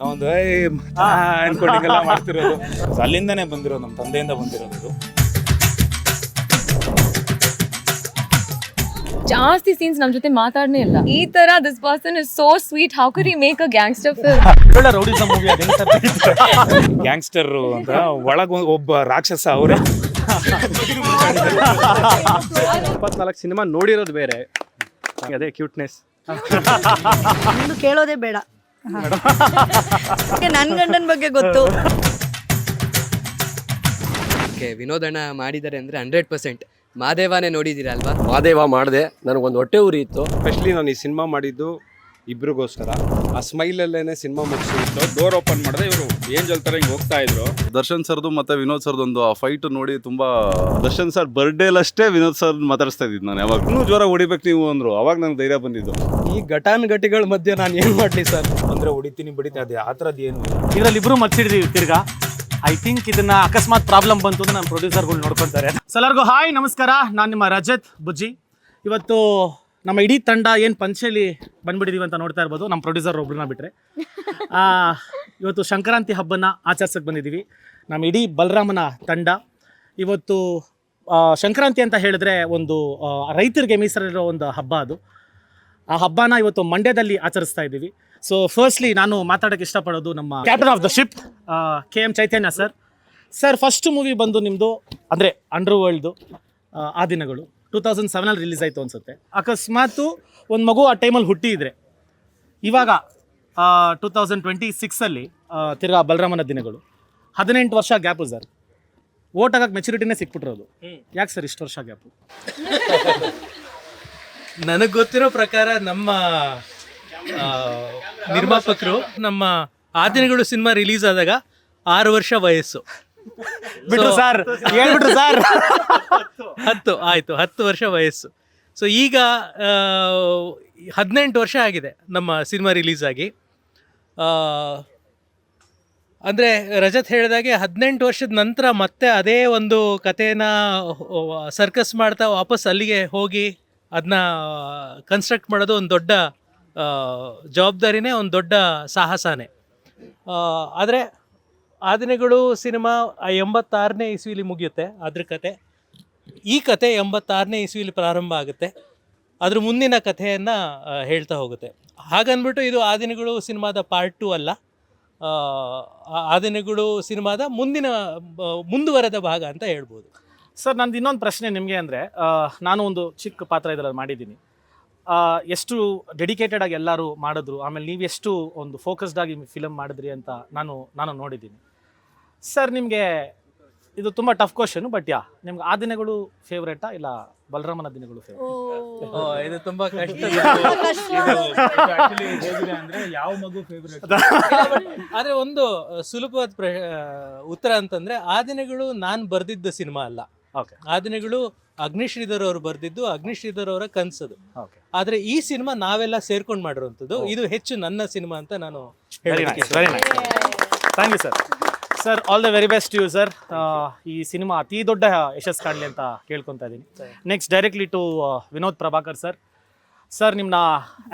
ಒಂದು ಅನ್ಕೊಂಡಿಗೆಲ್ಲ ಮಾಡ್ತಿರೋದು. So ಅಲ್ಲಿಂದನೇ ಬಂದಿರೋದು, ನಮ್ಮ ತಂದೆಯಿಂದ ಬಂದಿರೋದು. ಜಾಸ್ತಿ ಸೀನ್ಸ್ ನಮ್ಮ ಜೊತೆ ಮಾತಾಡನೇ ಇಲ್ಲ. ಈ ತರ this person is so sweet, how could he make a gangster film? Gangster ಅಂತ ಒಳಗ ಒಬ್ಬ ರಾಕ್ಷಸ ಅವರೇ. 24 ಸಿನಿಮಾ ನೋಡಿರೋದು ಬೇರೆ, ಅದೇ ಕ್ಯೂಟ್ನೆಸ್. ಕೇಳೋದೇ ಬೇಡ, ನನ್ನ ಗಂಡನ ಬಗ್ಗೆ ಗೊತ್ತು. ವಿನೋದಣ್ಣ ಮಾಡಿದ್ದಾರೆ ಅಂದರೆ 100% ಮಾದೇವನೇ ನೋಡಿದ್ದೀರಾ ಅಲ್ವಾ? ಮಾದೇವ ಮಾಡಿದೆ, ನನಗೊಂದು ಹೊಟ್ಟೆ ಉರಿ ಇತ್ತು. ಎಸ್ಪೆಷಲಿ ನಾನು ಈ ಸಿನಿಮಾ ಮಾಡಿದ್ದು ಇಬ್ರಿಗೋಸ್ಕರ. ಆ ಸ್ಮೈಲಲ್ಲೇನೆ ಸಿನಿಮಾ ಮುಗಿಸಿತ್ತು. ಡೋರ್ ಓಪನ್ ಮಾಡಿದೆ, ಇವರು ಏಂಜಲ್ ತರ ಹಿಂಗೆ ಹೋಗ್ತಾ ಇದ್ರು. ದರ್ಶನ್ ಸರ್ದು ಮತ್ತೆ ವಿನೋದ್ ಸರ್ದು ಒಂದು ಆ ಫೈಟ್ ನೋಡಿ ತುಂಬಾ, ದರ್ಶನ್ ಸರ್ ಬರ್ಡೇಲಷ್ಟೇ ವಿನೋದ್ ಸರ್ ಮಾತಾಡಿಸ್ತಾ ಇದ್ದಿದ್ದು ನಾನು. ಯಾವಾಗ ಇನ್ನೂ ಜ್ವರ ಹೊಡಿಬೇಕು ನೀವು ಅಂದ್ರು, ಅವಾಗ ನಂಗೆ ಧೈರ್ಯ ಬಂದಿದ್ದು. ಈ ಘಟಾನುಘಟಿಗಳ ಮಧ್ಯೆ ನಾನು ಏನು ಮಾಡಲಿ ಸರ್? ಅಂದ್ರೆ ಹೊಡಿತೀನಿ ಬಡಿತೀನಿ, ಅದೇ ಆ ಥರದ್ದು ಏನು ಇಲ್ಲ. ಇದರಲ್ಲಿ ಇಬ್ರು ಮರ್ಸಿಡಿದೀವಿ ತಿರ್ಗಾ. ಐ ಥಿಂಕ್ ಇದನ್ನ ಅಕಸ್ಮಾತ್ ಪ್ರಾಬ್ಲಮ್ ಬಂತು ಅಂದ್ರೆ ನಮ್ಮ ಪ್ರೊಡ್ಯೂಸರ್ಗಳು ನೋಡ್ಕೊತಾರೆ. ಎಲ್ಲರಿಗೂ ಹಾಯ್, ನಮಸ್ಕಾರ. ನಾನು ನಿಮ್ಮ ರಜತ್ ಬುಜ್ಜಿ. ಇವತ್ತು ನಮ್ಮ ಇಡೀ ತಂಡ ಏನು ಪಂಚಲಿ ಬಂದ್ಬಿಟ್ಟಿದೀವಿ ಅಂತ ನೋಡ್ತಾ ಇರ್ಬೋದು, ನಮ್ಮ ಪ್ರೊಡ್ಯೂಸರ್ ಒಬ್ರನ್ನ ಬಿಟ್ಟರೆ. ಇವತ್ತು ಸಂಕ್ರಾಂತಿ ಹಬ್ಬನ ಆಚರಿಸಕ್ಕೆ ಬಂದಿದ್ದೀವಿ, ನಮ್ಮ ಇಡೀ ಬಲರಾಮನ ತಂಡ. ಇವತ್ತು ಸಂಕ್ರಾಂತಿ ಅಂತ ಹೇಳಿದ್ರೆ ಒಂದು ರೈತರಿಗೆ ಮೀಸಲಿರೋ ಒಂದು ಹಬ್ಬ. ಅದು ಆ ಹಬ್ಬನ ಇವತ್ತು ಮಂಡ್ಯದಲ್ಲಿ ಆಚರಿಸ್ತಾ ಇದ್ದೀವಿ. ಸೊ ಫಸ್ಟ್ಲಿ ನಾನು ಮಾತಾಡೋಕ್ಕೆ ಇಷ್ಟಪಡೋದು ನಮ್ಮ captain of the ship KM Chaitanya sir. Sir, first movie ಬಂದು ನಿಮ್ಮದು ಅಂದರೆ ಅಂಡರ್ ವರ್ಲ್ಡ್ದು ಆ ದಿನಗಳು 2007 ರಿಲೀಸ್ ಆಯಿತು ಅನಿಸುತ್ತೆ. ಅಕಸ್ಮಾತು ಒಂದು ಮಗು ಆ ಟೈಮಲ್ಲಿ ಹುಟ್ಟಿದ್ರೆ, ಇವಾಗ 2026 ತಿರ್ಗಾ ಬಲರಾಮನ ದಿನಗಳು, 18 ವರ್ಷ ಗ್ಯಾಪು ಸರ್. ಓಟ್ ಆಗಕ್ಕೆ ಮೆಚುರಿಟಿನೇ ಸಿಕ್ಬಿಟ್ಟಿರೋದು. ಯಾಕೆ ಸರ್ ಇಷ್ಟು ವರ್ಷ ಗ್ಯಾಪು? ನನಗೆ ಗೊತ್ತಿರೋ ಪ್ರಕಾರ ನಮ್ಮ ನಿರ್ಮಾಪಕರು ನಮ್ಮ ಆ ದಿನಗಳು ಸಿನಿಮಾ ರಿಲೀಸ್ ಆದಾಗ 6 ವರ್ಷ ವಯಸ್ಸು ಬಿಟ್ರು ಸರ್, ಹೇಳ್ಬಿಟ್ರು ಸರ್. 10 ವರ್ಷ ವಯಸ್ಸು. ಸೊ ಈಗ 18 ವರ್ಷ ಆಗಿದೆ ನಮ್ಮ ಸಿನಿಮಾ ರಿಲೀಸ್ ಆಗಿ. ಅಂದರೆ ರಜತ್ ಹೇಳಿದಾಗೆ 18 ವರ್ಷದ ನಂತರ ಮತ್ತೆ ಅದೇ ಒಂದು ಕಥೆನ ಸರ್ಕಸ್ ಮಾಡ್ತಾ ವಾಪಸ್ ಅಲ್ಲಿಗೆ ಹೋಗಿ ಅದನ್ನ ಕನ್ಸ್ಟ್ರಕ್ಟ್ ಮಾಡೋದು ಒಂದು ದೊಡ್ಡ ಜವಾಬ್ದಾರಿನೇ, ಒಂದು ದೊಡ್ಡ ಸಾಹಸನೇ. ಆದರೆ ಆ ದಿನಗಳು ಸಿನಿಮಾ 86ನೇ ಇಸ್ವಿಲಿ ಮುಗಿಯುತ್ತೆ ಅದ್ರ ಕತೆ. ಈ ಕತೆ 86ನೇ ಇಸ್ವಿಲಿ ಪ್ರಾರಂಭ ಆಗುತ್ತೆ, ಅದ್ರ ಮುಂದಿನ ಕಥೆಯನ್ನು ಹೇಳ್ತಾ ಹೋಗುತ್ತೆ. ಹಾಗನ್ಬಿಟ್ಟು ಇದು ಆ ದಿನಗಳು ಸಿನಿಮಾದ ಪಾರ್ಟ್ 2 ಅಲ್ಲ, ಆ ದಿನಗಳು ಸಿನಿಮಾದ ಮುಂದುವರೆದ ಭಾಗ ಅಂತ ಹೇಳ್ಬೋದು. ಸರ್, ನಂದು ಇನ್ನೊಂದು ಪ್ರಶ್ನೆ ನಿಮಗೆ ಅಂದರೆ, ನಾನು ಒಂದು ಚಿಕ್ಕ ಪಾತ್ರ ಇದರಲ್ಲಿ ಮಾಡಿದ್ದೀನಿ. ಎಷ್ಟು ಡೆಡಿಕೇಟೆಡ್ ಆಗಿ ಎಲ್ಲರೂ ಮಾಡಿದ್ರು, ಆಮೇಲೆ ನೀವು ಎಷ್ಟು ಒಂದು ಫೋಕಸ್ಡ್ ಆಗಿ ಫಿಲಮ್ ಮಾಡಿದ್ರಿ ಅಂತ ನಾನು ನೋಡಿದ್ದೀನಿ. ಸರ್, ನಿಮಗೆ ಇದು ತುಂಬ ಟಫ್ ಕ್ವಶನು, ಬಟ್ ನಿಮ್ಗೆ ಆ ದಿನಗಳು ಫೇವ್ರೇಟಾ ಇಲ್ಲ ಬಲರಾಮನ ದಿನಗಳು ಫೇವ್ರೇಟ್? ಇದು ತುಂಬ ಕಷ್ಟ. ಅಂದ್ರೆ ಯಾವ ಮಗು ಫೇವ್ರೇಟ್? ಆದರೆ ಒಂದು ಸುಲಭವಾದ ಉತ್ತರ ಅಂತಂದರೆ, ಆ ದಿನಗಳು ನಾನು ಬರೆದಿದ್ದ ಸಿನಿಮಾ ಅಲ್ಲ. ಆ ದಿನಗಳು ಅಗ್ನಿಶ್ರೀಧರ್ ಅವರು ಬರೆದಿದ್ದು, ಅಗ್ನಿಶ್ರೀಧರ್ ಅವರ ಕನಸದು. ಆದರೆ ಈ ಸಿನಿಮಾ ನಾವೆಲ್ಲ ಸೇರ್ಕೊಂಡು ಮಾಡಿರುವಂಥದ್ದು. ಇದು ಹೆಚ್ಚು ನನ್ನ ಸಿನಿಮಾ ಅಂತ ನಾನು very nice. Thank you sir. Sir, all the very best you sir. ಈ ಸಿನಿಮಾ ಅತಿ ದೊಡ್ಡ ಯಶಸ್ಸು ಕಾಣಲಿ ಅಂತ ಕೇಳ್ಕೊತಾ ಇದ್ದೀನಿ. Next directly to Vinod Prabhakar sir. Sir, ನಿಮ್ಮನ್ನ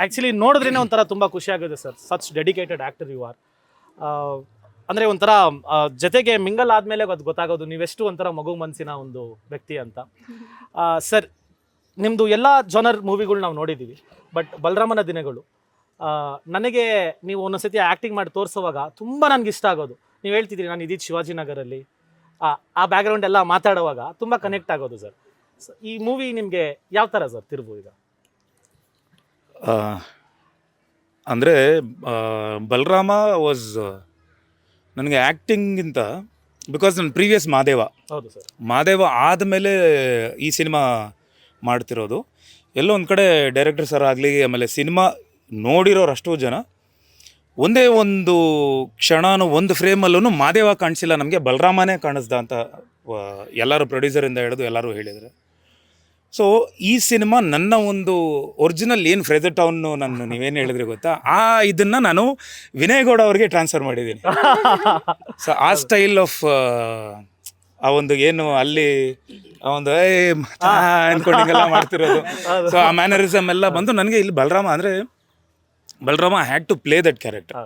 ಆ್ಯಕ್ಚುಲಿ ನೋಡಿದ್ರೇ ಒಂಥರ ತುಂಬ ಖುಷಿ ಆಗುತ್ತೆ ಸರ್. Such dedicated actor you are. ಅಂದರೆ ಒಂಥರ ಜೊತೆಗೆ ಮಿಂಗಲ್ ಆದಮೇಲೆ ಅದು ಗೊತ್ತಾಗೋದು ನೀವೆಷ್ಟು ಒಂಥರ ಮಗು ಮನಸ್ಸಿನ ಒಂದು ವ್ಯಕ್ತಿ ಅಂತ. ಸರ್, ನಿಮ್ಮದು ಎಲ್ಲ ಜಾನರ್ ಮೂವಿಗಳು ನಾವು ನೋಡಿದ್ದೀವಿ, ಬಟ್ ಬಲರಾಮನ ದಿನಗಳು ನನಗೆ ನೀವು ಒಂದೊಂದ್ಸತಿ ಆ್ಯಕ್ಟಿಂಗ್ ಮಾಡಿ ತೋರಿಸುವಾಗ ತುಂಬ ನನಗೆ ಇಷ್ಟ ಆಗೋದು. ನೀವು ಹೇಳ್ತಿದ್ದೀರಿ ನಾನು ಇದ್ದಿದ್ದು ಶಿವಾಜಿನಗರಲ್ಲಿ, ಆ ಬ್ಯಾಕ್ಗ್ರೌಂಡ್ ಎಲ್ಲ ಮಾತಾಡುವಾಗ ತುಂಬ ಕನೆಕ್ಟ್ ಆಗೋದು ಸರ್. ಈ ಮೂವಿ ನಿಮಗೆ ಯಾವ ಥರ ಸರ್ ತಿರುವು? ಈಗ ಅಂದರೆ ಬಲರಾಮ ವಾಸ್ ನನಗೆ ಆ್ಯಕ್ಟಿಂಗಿಂತ, ಬಿಕಾಸ್ ನನ್ನ ಪ್ರೀವಿಯಸ್ ಮಾದೇವ. ಹೌದು ಸರ್. ಮಾದೇವ ಆದಮೇಲೆ ಈ ಸಿನಿಮಾ ಮಾಡ್ತಿರೋದು. ಎಲ್ಲೋ ಒಂದು ಕಡೆ ಡೈರೆಕ್ಟರ್ ಸರ್ ಆಗಲಿ, ಆಮೇಲೆ ಸಿನಿಮಾ ನೋಡಿರೋರು ಅಷ್ಟೋ ಜನ ಒಂದೇ ಒಂದು ಕ್ಷಣನೂ ಒಂದು ಫ್ರೇಮಲ್ಲೂ ಮಾದೇವ ಕಾಣಿಸಿಲ್ಲ ನಮಗೆ, ಬಲರಾಮನೇ ಕಾಣಿಸ್ದ ಅಂತ ಎಲ್ಲರೂ ಪ್ರೊಡ್ಯೂಸರಿಂದ ಹಿಡಿದು ಎಲ್ಲರೂ ಹೇಳಿದ್ದಾರೆ. ಸೊ ಈ ಸಿನಿಮಾ ನನ್ನ ಒಂದು ಒರಿಜಿನಲ್ ಏನು ಫ್ರೇಜರ್ ಟೌನ್ನು ನಾನು ನೀವೇನು ಹೇಳಿದ್ರಿ ಗೊತ್ತಾ, ಇದನ್ನು ನಾನು ವಿನಯ್ ಗೌಡ ಅವ್ರಿಗೆ ಟ್ರಾನ್ಸ್ಫರ್ ಮಾಡಿದ್ದೀನಿ. ಸೊ ಆ ಸ್ಟೈಲ್ ಆಫ್ ಆ ಒಂದು ಏನು ಅಲ್ಲಿ ಆ ಒಂದು ಅನ್ಕೊಂಡಿಗೆಲ್ಲ ಮಾಡ್ತಿರೋದು, ಸೊ ಆ ಮ್ಯಾನರಿಸಮ್ ಎಲ್ಲ ಬಂದು ನನಗೆ ಇಲ್ಲಿ Balarama had to play that character.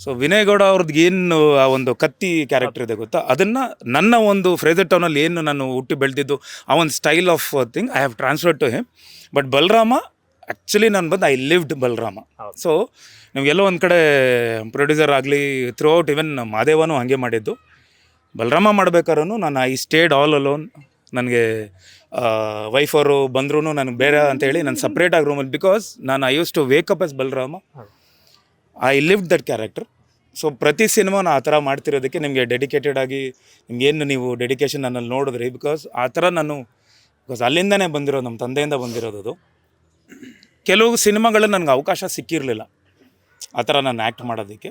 So Vinay Gowda ಅವ್ರದ್ದು ಏನು ಆ ಒಂದು ಕತ್ತಿ ಕ್ಯಾರೆಕ್ಟರ್ ಇದೆ ಗೊತ್ತಾ, ಅದನ್ನು ನನ್ನ ಒಂದು ಫ್ರೇಜರ್ ಟೌನಲ್ಲಿ ಏನು ನಾನು ಹುಟ್ಟಿ ಬೆಳೆದಿದ್ದು ಆ ಒಂದು style of thing I have transferred to him. But Balarama actually ನಾನು ಬಂದು ಐ ಲಿವ್ಡ್ ಬಲರಾಮ. ಸೊ ನಿಮಗೆಲ್ಲೋ ಒಂದು ಕಡೆ ಪ್ರೊಡ್ಯೂಸರ್ ಆಗಲಿ ಥ್ರೂ ಔಟ್ ಇವನ್ ಮಾದೇವನೂ ಹಾಗೆ ಮಾಡಿದ್ದು. ಬಲರಾಮ ಮಾಡ್ಬೇಕಾದ್ರೂ ನಾನು ಐ ಸ್ಟೇಡ್ ಆಲ್ ಅಲೋನ್. ನನಗೆ ವೈಫ್ ಅವರು ಬಂದ್ರೂ ನನಗೆ ಬೇರೆ ಅಂತೇಳಿ ನಾನು ಸಪ್ರೇಟಾಗಿ ರೂಮಲ್ಲಿ, ಬಿಕಾಸ್ ನಾನು I use to wake up as Balarama. I lived that character. So ಪ್ರತಿ ಸಿನಿಮಾನ ಆ ಥರ ಮಾಡ್ತಿರೋದಕ್ಕೆ ನಿಮಗೆ ಡೆಡಿಕೇಟೆಡ್ ಆಗಿ ನಿಮಗೇನು ನೀವು ಡೆಡಿಕೇಶನ್ ನನ್ನಲ್ಲಿ ನೋಡಿದ್ರಿ, ಬಿಕಾಸ್ ಆ ಥರ ನಾನು ಬಿಕಾಸ್ ಅಲ್ಲಿಂದನೇ ಬಂದಿರೋದು, ನಮ್ಮ ತಂದೆಯಿಂದ ಬಂದಿರೋದು ಅದು. ಕೆಲವು ಸಿನಿಮಾಗಳಲ್ಲಿ ನನಗೆ ಅವಕಾಶ ಸಿಕ್ಕಿರಲಿಲ್ಲ ಆ ಥರ ನಾನು ಆ್ಯಕ್ಟ್ ಮಾಡೋದಕ್ಕೆ.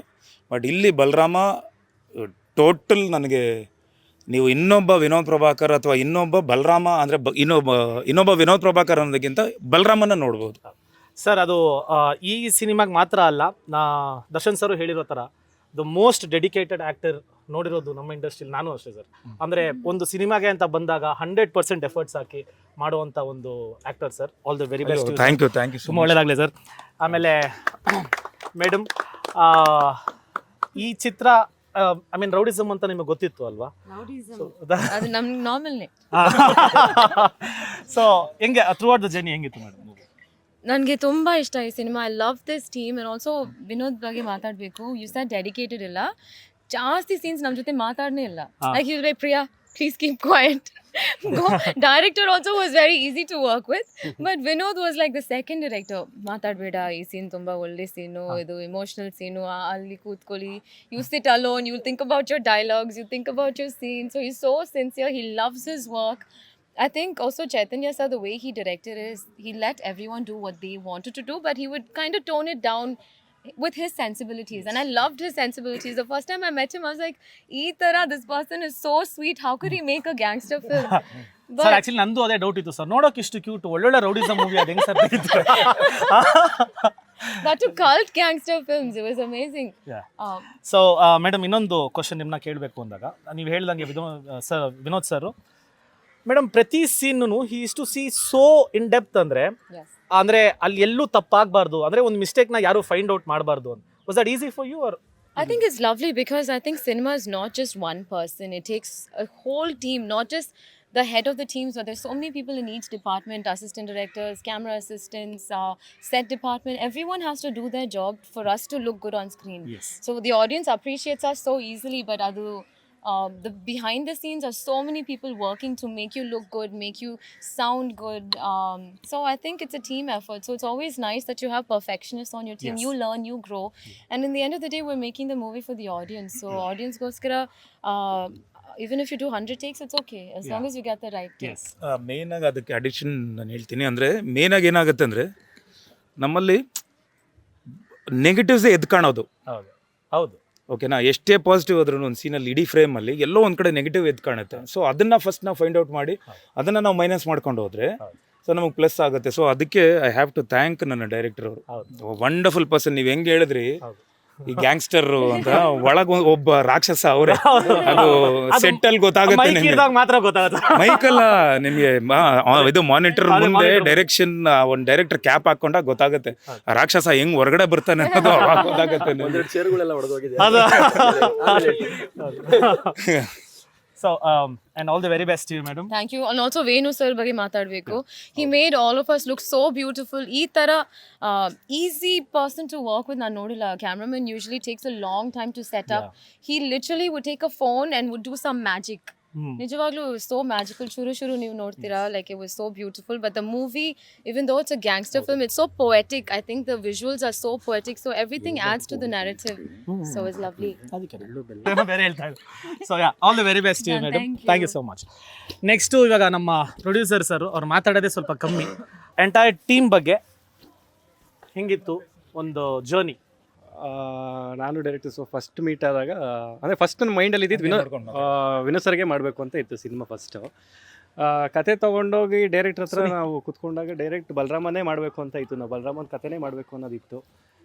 ಬಟ್ ಇಲ್ಲಿ ಬಲರಾಮ ಟೋಟಲ್ ನನಗೆ, ನೀವು ಇನ್ನೊಬ್ಬ ವಿನೋದ್ ಪ್ರಭಾಕರ್ ಅಥವಾ ಇನ್ನೊಬ್ಬ ಬಲರಾಮ ಅಂದರೆ ಇನ್ನೊಬ್ಬ ವಿನೋದ್ ಪ್ರಭಾಕರ್ ಅನ್ನೋದಕ್ಕಿಂತ ಬಲರಾಮನ ನೋಡ್ಬೋದು. ಸರ್ ಅದು ಈ ಸಿನಿಮಾಗೆ ಮಾತ್ರ ಅಲ್ಲ, ದರ್ಶನ್ ಸರ್ ಹೇಳಿರೋ ಥರ ದ ಮೋಸ್ಟ್ ಡೆಡಿಕೇಟೆಡ್ ಆ್ಯಕ್ಟರ್ ನೋಡಿರೋದು ನಮ್ಮ ಇಂಡಸ್ಟ್ರಿಲಿ ನಾನು ಅಷ್ಟೇ ಸರ್. ಅಂದರೆ ಒಂದು ಸಿನಿಮಾಗೆ ಅಂತ ಬಂದಾಗ 100% ಎಫರ್ಟ್ಸ್ ಹಾಕಿ ಮಾಡುವಂಥ ಒಂದು actor sir. All the very best. Thank you ತುಂಬ ಒಳ್ಳೆಯದಾಗಲಿ ಸರ್. ಆಮೇಲೆ ಮೇಡಮ್, ಈ ಚಿತ್ರ ಐ ಮೀನ್ ರೌಡಿಸಮ್ ಅಂತ ನಿಮಗೆ ಗೊತ್ತಿತ್ತು ಅಲ್ವಾ? ಅದು ನಮ್ಗೆ ನಾರ್ಮಲ್ನೇ. ಸೊ ಹೆಂಗೆ ಥ್ರೂ ಔಟ್ ದ ಜರ್ನಿ ಹೆಂಗಿತ್ತು ಮೇಡಮ್? ನನಗೆ ತುಂಬ ಇಷ್ಟ ಈ cinema. I love this team. And also Vinod ಬಗ್ಗೆ ಮಾತಾಡಬೇಕು. ಯು ಸರ್ ಡೆಡಿಕೇಟೆಡ್ ಇಲ್ಲ, ಜಾಸ್ತಿ ಸೀನ್ಸ್ ನಮ್ಮ ಜೊತೆ ಮಾತಾಡನೇ ಇಲ್ಲ. Like you like Priya please keep quiet. Director also was very easy to work with, but Vinod was like the second director. ಮಾತಾಡಬೇಡ, ಈ ಸೀನ್ ತುಂಬ ಒಳ್ಳೆ ಸೀನು, ಇದು ಇಮೋಷ್ನಲ್ ಸೀನು, ಅಲ್ಲಿ ಕೂತ್ಕೊಳ್ಳಿ, you sit alone, you think about your dialogues, you think about your scene. So ಈ so sincere, he loves his work. I think also Chaitanya sir, the way he directed is, he let everyone do what they wanted to do, but he would kind of tone it down with his sensibilities. And I loved his sensibilities. The first time I met him, I was like, "Ee tara, this person is so sweet. How could he make a gangster film?" Sir actually ನಂದು ಅದೇ doubt ಇತ್ತು sir, ನೋಡೋಕೆ ಇಷ್ಟು cute ಒಳ್ಳೊಳ್ಳೆ rowdyism movie ಅದು ಹೆಂಗೆ sir ತೆಗಿತಾರೆ? That to cult gangster films, it was amazing. So madam, ಇನ್ನೊಂದು ಕ್ವಶನ್ ನಿಮ್ಮನ್ನ ಕೇಳಬೇಕು ಅಂದಾಗ, ನೀವು ಹೇಳ್ದಂಗೆ ವಿನೋದ್ ಸರ್ ಮೇಡಮ್ ಪ್ರತಿ scene he is to see so in depth. ಅಂದರೆ ಅಲ್ಲಿ ಎಲ್ಲೂ ತಪ್ಪಾಗಬಾರ್ದು, ಅಂದರೆ ಒಂದು ಮಿಸ್ಟೇಕ್ನ ಯಾರು ಫೈಂಡ್ ಔಟ್ ಮಾಡಬಾರ್ದು ಅಂತ. Was that easy for you are? I think it's lovely because I think cinema is not just one person. It takes a whole team, not just the head of the teams, but there's so many people in each department, assistant directors, camera assistants, set department. Everyone has to do their job for us to look good on screen. Yes. So the audience appreciates us so easily, but the behind the scenes are so many people working to make you look good, make you sound good. So I think it's a team effort. So it's always nice that you have perfectionists on your team. Yes. You learn, you grow. And in the end of the day, we're making the movie for the audience. So audience goes kara, even if you do 100 takes, it's okay. As long as you get the right take. ಮೇಯ್ನಾಗಿ ಅದಕ್ಕೆ addition ನಾನು ಹೇಳ್ತೀನಿ. ಅಂದರೆ ಮೇಯ್ನಾಗಿ ಏನಾಗುತ್ತೆ ಅಂದರೆ, ನಮ್ಮಲ್ಲಿ ನೆಗೆಟಿವ್ಸೇ ಎದ್ದು ಕಾಣೋದು. ಹೌದು. ಓಕೆನಾ, ಎಷ್ಟೇ ಪಾಸಿಟಿವ್ ಆದ್ರೂ ಒಂದು ಸೀನಲ್ಲಿ ಇಡೀ ಫ್ರೇಮಲ್ಲಿ ಎಲ್ಲೋ ಒಂದು ಕಡೆ ನೆಗೆಟಿವ್ ಎದ್ದು ಕಾಣುತ್ತೆ. ಸೊ ಅದನ್ನು ಫಸ್ಟ್ ನಾವು ಫೈಂಡ್ ಔಟ್ ಮಾಡಿ ಅದನ್ನು ನಾವು ಮೈನಸ್ ಮಾಡ್ಕೊಂಡು ಹೋದರೆ ಸೊ ನಮಗೆ ಪ್ಲಸ್ ಆಗುತ್ತೆ. ಸೊ ಅದಕ್ಕೆ ಐ ಹ್ಯಾವ್ ಟು ಥ್ಯಾಂಕ್ ನನ್ನ ಡೈರೆಕ್ಟರ್ ಅವರು. Wonderful person. ನೀವು ಹೆಂಗೆ ಹೇಳಿದ್ರಿ ಈ ಗ್ಯಾಂಗ್ಸ್ಟರ್ ಅಂತ, ಒಳಗೆ ಒಬ್ಬ ರಾಕ್ಷಸ ಅವರೇ. ಅದು ಸೆಟ್ಟಲ್ಲಿ ಗೊತ್ತಾಗುತ್ತೆ ನಿಮಗೆ, ಮಾತ್ರ ಗೊತ್ತಾಗುತ್ತೆ. ಮೈಕಲ್ಲ ನಿಮಗೆ ಇದು ಮಾನಿಟರ್ ಮುಂದೆ ಡೈರೆಕ್ಷನ್ ಒಂದು ಡೈರೆಕ್ಟರ್ ಕ್ಯಾಪ್ ಹಾಕೊಂಡಾಗ ಗೊತ್ತಾಗುತ್ತೆ ಆ ರಾಕ್ಷಸ ಹೆಂಗ್ ಹೊರಗಡೆ ಬರ್ತಾನೆ ಅನ್ನೋದು ಅವಾಗ ಗೊತ್ತಾಗುತ್ತೆ. ಚೇರುಗಳೆಲ್ಲ ಹೊಡೆದೋಗಿದೆ. So and all the very best to you, madam. Thank you. And also Venu sir ಬಗ್ಗೆ ಮಾತಾಡಬೇಕು. He made all of us look so beautiful. ಈ ತರ easy person to work with ನಾನು ನೋಡಿಲ್ಲ. Cameraman usually takes a long time to set up. He literally would take a phone and would do some magic. ನಿಜವಾಗ್ಲೂ so magical. ಶುರು ನೀವು ನೋಡ್ತೀರಾ, like it was so beautiful. But the movie, even though it's a gangster film, it's so poetic. I think the visuals are so poetic, so everything adds to the narrative. So it's lovely. ಬೇರೆ ಹೇಳ್ತಾ ಇದ್ರು. So all the very best madam. Thank you so much. Next ಇವಾಗ ನಮ್ಮ producer sir ಅವ್ರು ಮಾತಾಡೋದೇ ಸ್ವಲ್ಪ ಕಮ್ಮಿ. Entire team ಬಗ್ಗೆ ಹೆಂಗಿತ್ತು ಒಂದು ಜರ್ನಿ? ನಾನು ಡೈರೆಕ್ಟರ್ ಫಸ್ಟ್ ಮೀಟ್ ಆದಾಗ ಅಂದರೆ ಫಸ್ಟ್ ನನ್ನ ಮೈಂಡಲ್ಲಿ ಇದ್ದಿದ್ದು ವಿನೋದ್ ಸರ್ಗೆ ಮಾಡಬೇಕು ಅಂತ ಇತ್ತು ಸಿನಿಮಾ ಫಸ್ಟು. ಕತೆ ತೊಗೊಂಡೋಗಿ ಡೈರೆಕ್ಟರ್ ಹತ್ರ ನಾವು ಕುತ್ಕೊಂಡಾಗ ಡೈರೆಕ್ಟ್ ಬಲರಾಮನೇ ಮಾಡಬೇಕು ಅಂತ ಇತ್ತು. ನಾವು ಬಲರಾಮನ ಕತೆನೇ ಮಾಡಬೇಕು ಅನ್ನೋದಿತ್ತು.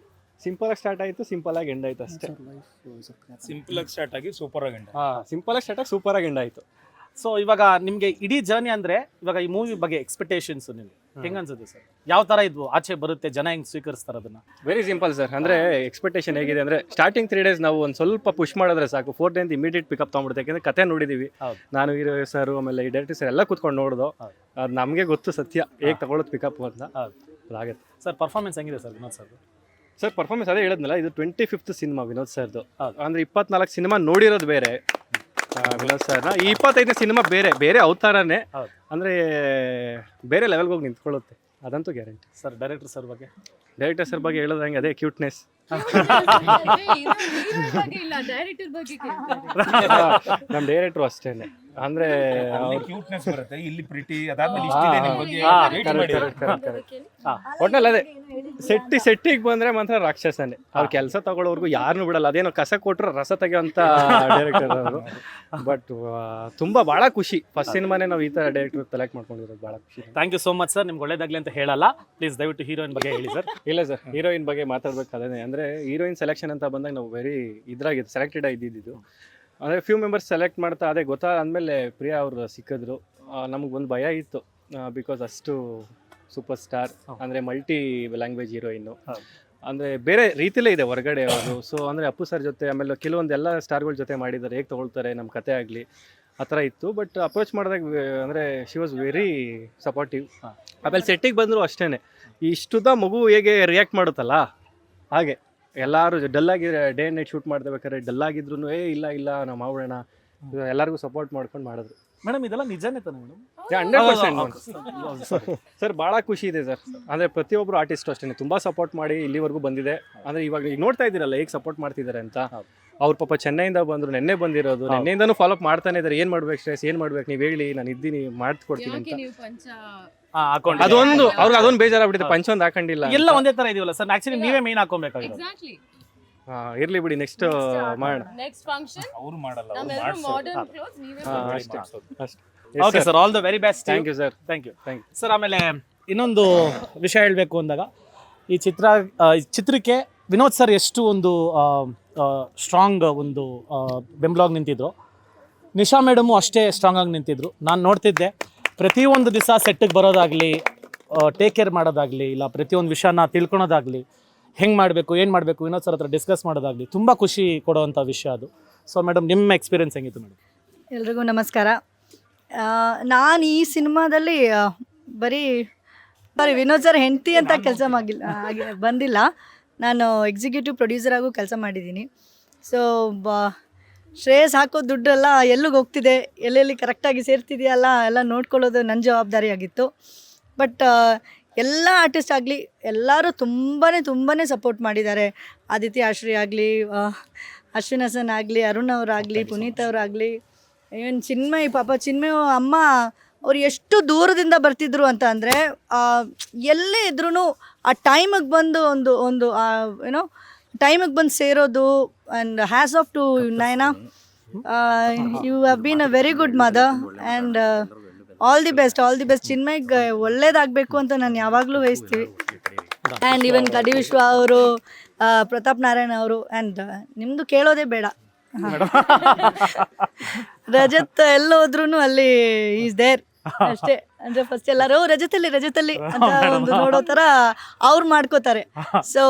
ಸಿಂಪಲಾಗಿ ಸ್ಟಾರ್ಟ್ ಆಯಿತು, ಸಿಂಪಲಾಗಿ ಎಂಡ್ ಆಯಿತು ಅಷ್ಟೇ. ಸಿಂಪಲಾಗಿ ಸ್ಟಾರ್ಟ್ ಆಗಿ ಸೂಪರಾಗಿ ಎಂಡ್. ಸಿಂಪಲಾಗಿ ಸ್ಟಾರ್ಟ್ ಆಗಿ ಸೂಪರಾಗಿ ಎಂಡ್ ಆಯಿತು. ಸೊ ಇವಾಗ ನಿಮಗೆ ಇಡೀ ಜರ್ನಿ ಅಂದರೆ ಇವಾಗ ಈ ಮೂವಿ ಬಗ್ಗೆ ಎಕ್ಸ್ಪೆಕ್ಟೇಷನ್ಸು ನಿಮಗೆ ಹೆಂಗ್ ಅನ್ಸುತ್ತೆ ಸರ್? ಯಾವ ತರ ಇದ್ವು ಆಚೆ ಬರುತ್ತೆ, ಜನ ಹೆಂಗ್ ಸ್ವೀಕರಿಸ್ತಾರೆ ಅದನ್ನ? Very simple sir. ಅಂದರೆ ಎಕ್ಸ್ಪೆಕ್ಟೇಷನ್ ಹೇಗಿದೆ ಅಂದರೆ ಸ್ಟಾರ್ಟಿಂಗ್ 3 days ನಾವು ಒಂದು ಸ್ವಲ್ಪ ಪುಷ್ ಮಾಡಿದ್ರೆ ಸಾಕು, 4th day ಇಮಿಡಿಯೇಟ್ ಪಿಕಪ್ ತೊಗೊಂಡ್ಬಿಡುತ್ತೆ. ಯಾಕೆಂದರೆ ಕತೆ ನೋಡಿದ್ದೀವಿ, ಹೌದು. ನಾನು ಹೀರೋ ಸರ್ ಆಮೇಲೆ ಈ ಡೈರೆಕ್ಟರ್ ಸರ್ ಎಲ್ಲ ಕೂತ್ಕೊಂಡು ನೋಡ್ದು. ಹೌದು. ಅದು ನಮಗೆ ಗೊತ್ತು ಸತ್ಯ ಹೇಗೆ ತಗೊಳ್ಳೋದು ಪಿಕಪ್ ಅಂತ. ಹೌದು. ಅದಾಗುತ್ತೆ ಸರ್ ಪರ್ಫಾರ್ಮೆನ್ಸ್ ಹೆಂಗಿದೆ sir Vinod sir? Sir. Performance ಅದೇ ಹೇಳಿದ್ನಲ್ಲ, ಇದು 25th ಸಿನಿಮಾ ವಿನೋದ್ ಸರ್ದು. ಹೌದು. ಅಂದರೆ 24 ಸಿನಿಮಾ ನೋಡಿರೋದು ಬೇರೆ ವಿನೋದ್ ಸರ್ನ, ಈ 25ನೇ ಸಿನಿಮಾ ಬೇರೆ ಅವತಾರನೇ. ಹೌದು. ಅಂದರೆ ಬೇರೆ ಲೆವೆಲ್ಗೆ ಹೋಗಿ ನಿಂತ್ಕೊಳ್ಳುತ್ತೆ, ಅದಂತೂ ಗ್ಯಾರಂಟಿ. ಸರ್ ಡೈರೆಕ್ಟರ್ ಸರ್ ಬಗ್ಗೆ? ಡೈರೆಕ್ಟರ್ ಸರ್ ಬಗ್ಗೆ ಹೇಳೋದಂಗೆ ಅದೇ ಕ್ಯೂಟ್ನೆಸ್. ಡೈರೆಕ್ಟರ್ ಬಗ್ಗೆ ಕೇಳ್ತಾರೆ. ನಮ್ಮ ಡೈರೆಕ್ಟ್ರು ಅಷ್ಟೇನೆ. ಅಂದರೆ ಕ್ಯೂಟ್ನೆಸ್ ಬರುತ್ತೆ, ಇಲ್ಲಿ ಪ್ರಿಟಿ, ಅದಾದ್ಮೇಲೆ ಇಷ್ಟಿದೆ ನಿಮ್ಮ ಬಗ್ಗೆ rate ಮಾಡಿ. ಒಟ್ನಲ್ಲಿ ಅದೇ ಸೆಟ್ಟಿಗೆ ಬಂದ್ರೆ ಮಾತ್ರ ರಾಕ್ಷಸನೇ. ಅವ್ರು ಕೆಲಸ ತಗೊಳ್ಳೋರ್ಗು ಯಾರನ್ನೂ ಬಿಡಲ್ಲ. ಅದೇನೋ ಕಸ ಕೊಟ್ಟರು ರಸ ತೆಗೆಯುವಂಥ ಡೈರೆಕ್ಟರ್ ಅವರು. ಬಟ್ ತುಂಬ ಭಾಳ ಖುಷಿ, ಫಸ್ಟ್ ಸಿನಿಮಾನೇ ನಾವು ಈ ಥರ ಡೈರೆಕ್ಟರ್ ಸೆಲೆಕ್ಟ್ ಮಾಡ್ಕೊಂಡಿರೋದು ಭಾಳ ಖುಷಿ. Thank you so much sir. ನಿಮ್ಗೆ ಒಳ್ಳೇದಾಗ್ಲಿ ಅಂತ ಹೇಳಲ್ಲ, ಪ್ಲೀಸ್ ದಯವಿಟ್ಟು ಹೀರೋಯಿನ್ ಬಗ್ಗೆ ಹೇಳಿ ಸರ್. ಇಲ್ಲ ಸರ್, ಹೀರೋಯಿನ್ ಬಗ್ಗೆ ಮಾತಾಡ್ಬೇಕಾದ್ರೆ ಅಂದರೆ ಹೀರೋಯಿನ್ ಸೆಲೆಕ್ಷನ್ ಅಂತ ಬಂದಾಗ ನಾವು ವೆರಿ ಇದ್ರಾಗಿದ್ದು ಸೆಲೆಕ್ಟೆಡ್ ಇದ್ದಿದ್ದು. ಅಂದರೆ ಫ್ಯೂ ಮೆಂಬರ್ಸ್ ಸೆಲೆಕ್ಟ್ ಮಾಡ್ತಾ ಅದೇ ಗೊತ್ತಾದ್ಮೇಲೆ ಪ್ರಿಯಾ ಅವರು ಸಿಕ್ಕಿದ್ರು. ನಮಗೆ ಒಂದು ಭಯ ಇತ್ತು, ಬಿಕಾಸ್ ಅಷ್ಟು ಸೂಪರ್ ಸ್ಟಾರ್, ಅಂದರೆ ಮಲ್ಟಿ ಲ್ಯಾಂಗ್ವೇಜ್ ಹೀರೋಯಿನ್ನು, ಅಂದರೆ ಬೇರೆ ರೀತಿಲೇ ಇದೆ ಹೊರಗಡೆ ಅವರು. ಸೊ ಅಂದರೆ ಅಪ್ಪು ಸರ್ ಜೊತೆ ಆಮೇಲೆ ಕೆಲವೊಂದೆಲ್ಲ ಸ್ಟಾರ್ಗಳ ಜೊತೆ ಮಾಡಿದ್ದಾರೆ, ಹೇಗೆ ತೊಗೊಳ್ತಾರೆ ನಮ್ಮ ಕತೆ ಆಗಲಿ ಆ ಥರ ಇತ್ತು. ಬಟ್ ಅಪ್ರೋಚ್ ಮಾಡಿದಾಗ ಅಂದರೆ ಶಿ ವಾಸ್ ವೆರಿ ಸಪೋರ್ಟಿವ್. ಆಮೇಲೆ ಸೆಟ್ಟಿಗೆ ಬಂದರೂ ಅಷ್ಟೇ, ಇಷ್ಟುದ ಮಗು ಹೇಗೆ ರಿಯಾಕ್ಟ್ ಮಾಡುತ್ತಲ್ಲ ಹಾಗೆ ಎಲ್ಲರೂ ಡಲ್ಲಾಗಿದ್ರೆ ಡೇ ಆ್ಯಂಡ್ ನೈಟ್ ಶೂಟ್ ಮಾಡ್ಬೇಕಾದ್ರೆ ಡಲ್ಲಾಗಿದ್ರು ಇಲ್ಲ ನಾವು ಮಾಡೋಣ, ಎಲ್ಲರಿಗೂ ಸಪೋರ್ಟ್ ಮಾಡ್ಕೊಂಡು ಮಾಡಿದ್ರು. ಮೇಡಮ್ ಇದೆಲ್ಲ ನಿಜನೇ ತಾನೆ ಮೇಡಮ್? 100% ಸರ್. ಭಾಳ ಖುಷಿ ಇದೆ ಸರ್. ಅಂದರೆ ಪ್ರತಿಯೊಬ್ಬರು ಆರ್ಟಿಸ್ಟು ಅಷ್ಟೇ ತುಂಬ ಸಪೋರ್ಟ್ ಮಾಡಿ ಇಲ್ಲಿವರೆಗೂ ಬಂದಿದೆ. ಅಂದರೆ ಇವಾಗ ಈಗ ನೋಡ್ತಾ ಇದ್ದೀರಲ್ಲ ಹೇಗೆ ಸಪೋರ್ಟ್ ಮಾಡ್ತಿದ್ದಾರೆ ಅಂತ. ಅವ್ರ ಪಾಪ ಚೆನ್ನೈಯಿಂದ ಬಂದರು, ನೆನ್ನೆ ಬಂದಿರೋದು, ನೆನ್ನೆಯಿಂದನೂ ಫಾಲೋಅಪ್ ಮಾಡ್ತಾನೆ ಇದ್ದಾರೆ. ಏನು ಮಾಡ್ಬೇಕು ಸ್ಟ್ರೆಸ್, ಏನು ಮಾಡ್ಬೇಕು ನೀವು ಹೇಳಿ, ನಾನು ಇದ್ದೀನಿ ಮಾಡ್ಕೊಡ್ತೀನಿ ಅಂತ. ಅದೊಂದು ಅವ್ರಿಗೆ ಅದೊಂದು ಬೇಜಾರಾಗ್ಬಿಟ್ಟಿದೆ, ಪಂಚೊಂದು ಹಾಕೊಂಡಿಲ್ಲ. ಎಲ್ಲ ಒಂದೇ ತರ ಇದೀವಲ್ಲ ಸರ್, ಆಕ್ಚುಲಿ ನೀವೇ ಮೇನ್ ಹಾಕೊಬೇಕಾಗಿರೋದು. ಇರ್ಲಿ ಬಿಡಿ, ನೆಕ್ಸ್ಟ್ ಮಾಡೋಣ. ನೆಕ್ಸ್ಟ್ ಫಂಕ್ಷನ್ ಅವ್ರು ಮಾಡಲ್ಲ, ಅವ್ರು ನಮ್ಮೆಲ್ಲರೂ ಮಾಡ್ಸೋದು. ಮಾಡರ್ನ್ ಕ್ಲೋತ್ಸ್ ನೀವೇ ಅಷ್ಟೇ. Okay sir, all the very best. Thank you sir. Thank you thank you sir. ಆಮೇಲೆ ಇನ್ನೊಂದು ವಿಷಯ ಹೇಳಬೇಕು ಅಂದಾಗ, ಈ ಚಿತ್ರಕ್ಕೆ ವಿನೋದ್ ಸರ್ ಎಷ್ಟು ಒಂದು ಸ್ಟ್ರಾಂಗ್ ಒಂದು ಬೆಂಬಲವಾಗಿ ನಿಂತಿದ್ರು, ನಿಶಾ ಮೇಡಮು ಅಷ್ಟೇ ಸ್ಟ್ರಾಂಗ್ ಆಗಿ ನಿಂತಿದ್ರು. ನಾನು ನೋಡ್ತಿದ್ದೆ ಪ್ರತಿಯೊಂದು ದಿವಸ ಸೆಟ್ಟಿಗೆ ಬರೋದಾಗಲಿ, ಟೇಕ್ ಕೇರ್ ಮಾಡೋದಾಗಲಿ, ಇಲ್ಲ ಪ್ರತಿಯೊಂದು ವಿಷಯನ ತಿಳ್ಕೊಳೋದಾಗಲಿ, ಹೆಂಗೆ ಮಾಡಬೇಕು ಏನು ಮಾಡಬೇಕು ವಿನೋದ್ ಸರ್ ಹತ್ರ ಡಿಸ್ಕಸ್ ಮಾಡೋದಾಗಲಿ, ತುಂಬ ಖುಷಿ ಕೊಡುವಂಥ ವಿಷಯ ಅದು. ಸೊ ಮೇಡಮ್, ನಿಮ್ಮ ಎಕ್ಸ್ಪೀರಿಯನ್ಸ್ ಹೆಂಗಿತ್ತು ಮೇಡಮ್? ಎಲ್ರಿಗೂ ನಮಸ್ಕಾರ. ನಾನು ಈ ಸಿನಿಮಾದಲ್ಲಿ ಬರೀ ವಿನೋದ್ ಸರ್ ಹೆಂಡತಿ ಅಂತ ಕೆಲಸ ಬಂದಿಲ್ಲ. ನಾನು ಎಕ್ಸಿಕ್ಯೂಟಿವ್ ಪ್ರೊಡ್ಯೂಸರ್ ಆಗು ಕೆಲಸ ಮಾಡಿದ್ದೀನಿ. ಸೊ ಶ್ರೇಯಸ್ ಹಾಕೋ ದುಡ್ಡೆಲ್ಲ ಎಲ್ಲಿಗೆ ಹೋಗ್ತಿದೆ, ಎಲ್ಲೆಲ್ಲಿ ಕರೆಕ್ಟಾಗಿ ಸೇರ್ತಿದೆಯಲ್ಲ ಎಲ್ಲ ನೋಡ್ಕೊಳ್ಳೋದು ನನ್ನ ಜವಾಬ್ದಾರಿಯಾಗಿತ್ತು. ಬಟ್ ಎಲ್ಲ ಆರ್ಟಿಸ್ಟ್ ಆಗಲಿ ಎಲ್ಲರೂ ತುಂಬಾ ಸಪೋರ್ಟ್ ಮಾಡಿದ್ದಾರೆ. ಆದಿತ್ಯ ಆಶ್ರಯ ಆಗಲಿ, ಅಶ್ವಿನ್ ಹಸನ್ ಆಗಲಿ, ಅರುಣ್ ಅವರಾಗಲಿ, ಪುನೀತ್ ಅವರಾಗಲಿ, ಏನು ಚಿನ್ಮಯ್, ಪಾಪ ಚಿನ್ಮಯ್ ಅಮ್ಮ ಅವ್ರು ಎಷ್ಟು ದೂರದಿಂದ ಬರ್ತಿದ್ರು ಅಂತ ಅಂದರೆ, ಎಲ್ಲೇ ಇದ್ರೂ ಆ ಟೈಮಿಗೆ ಬಂದು ಒಂದು ಏನೋ ಟೈಮಿಗೆ ಬಂದು ಸೇರೋದು. And hats off to Nayana, you have been a very good mother and all the best ಚಿನ್ಮಯ್ಗೆ ಒಳ್ಳೇದಾಗಬೇಕು ಅಂತ ನಾನು ಯಾವಾಗಲೂ ಬಯಸ್ತೀವಿ. ಆ್ಯಂಡ್ ಈವನ್ ಕಡಿ ವಿಶ್ವ ಅವರು, ಪ್ರತಾಪ್ ನಾರಾಯಣ ಅವರು, ಆ್ಯಂಡ್ ನಿಮ್ಮದು ಕೇಳೋದೇ ಬೇಡ, ರಜತ್ ಎಲ್ಲೋದ್ರೂ ಅಲ್ಲಿ ಈಸ್ ದೇರ್ ಅಷ್ಟೇ. ಅಂದರೆ ಫಸ್ಟ್ ಎಲ್ಲರೂ ರಜತಲ್ಲಿ ಅಂತ ಒಂದು ನೋಡೋ ಥರ ಅವ್ರು ಮಾಡ್ಕೋತಾರೆ. ಸೊ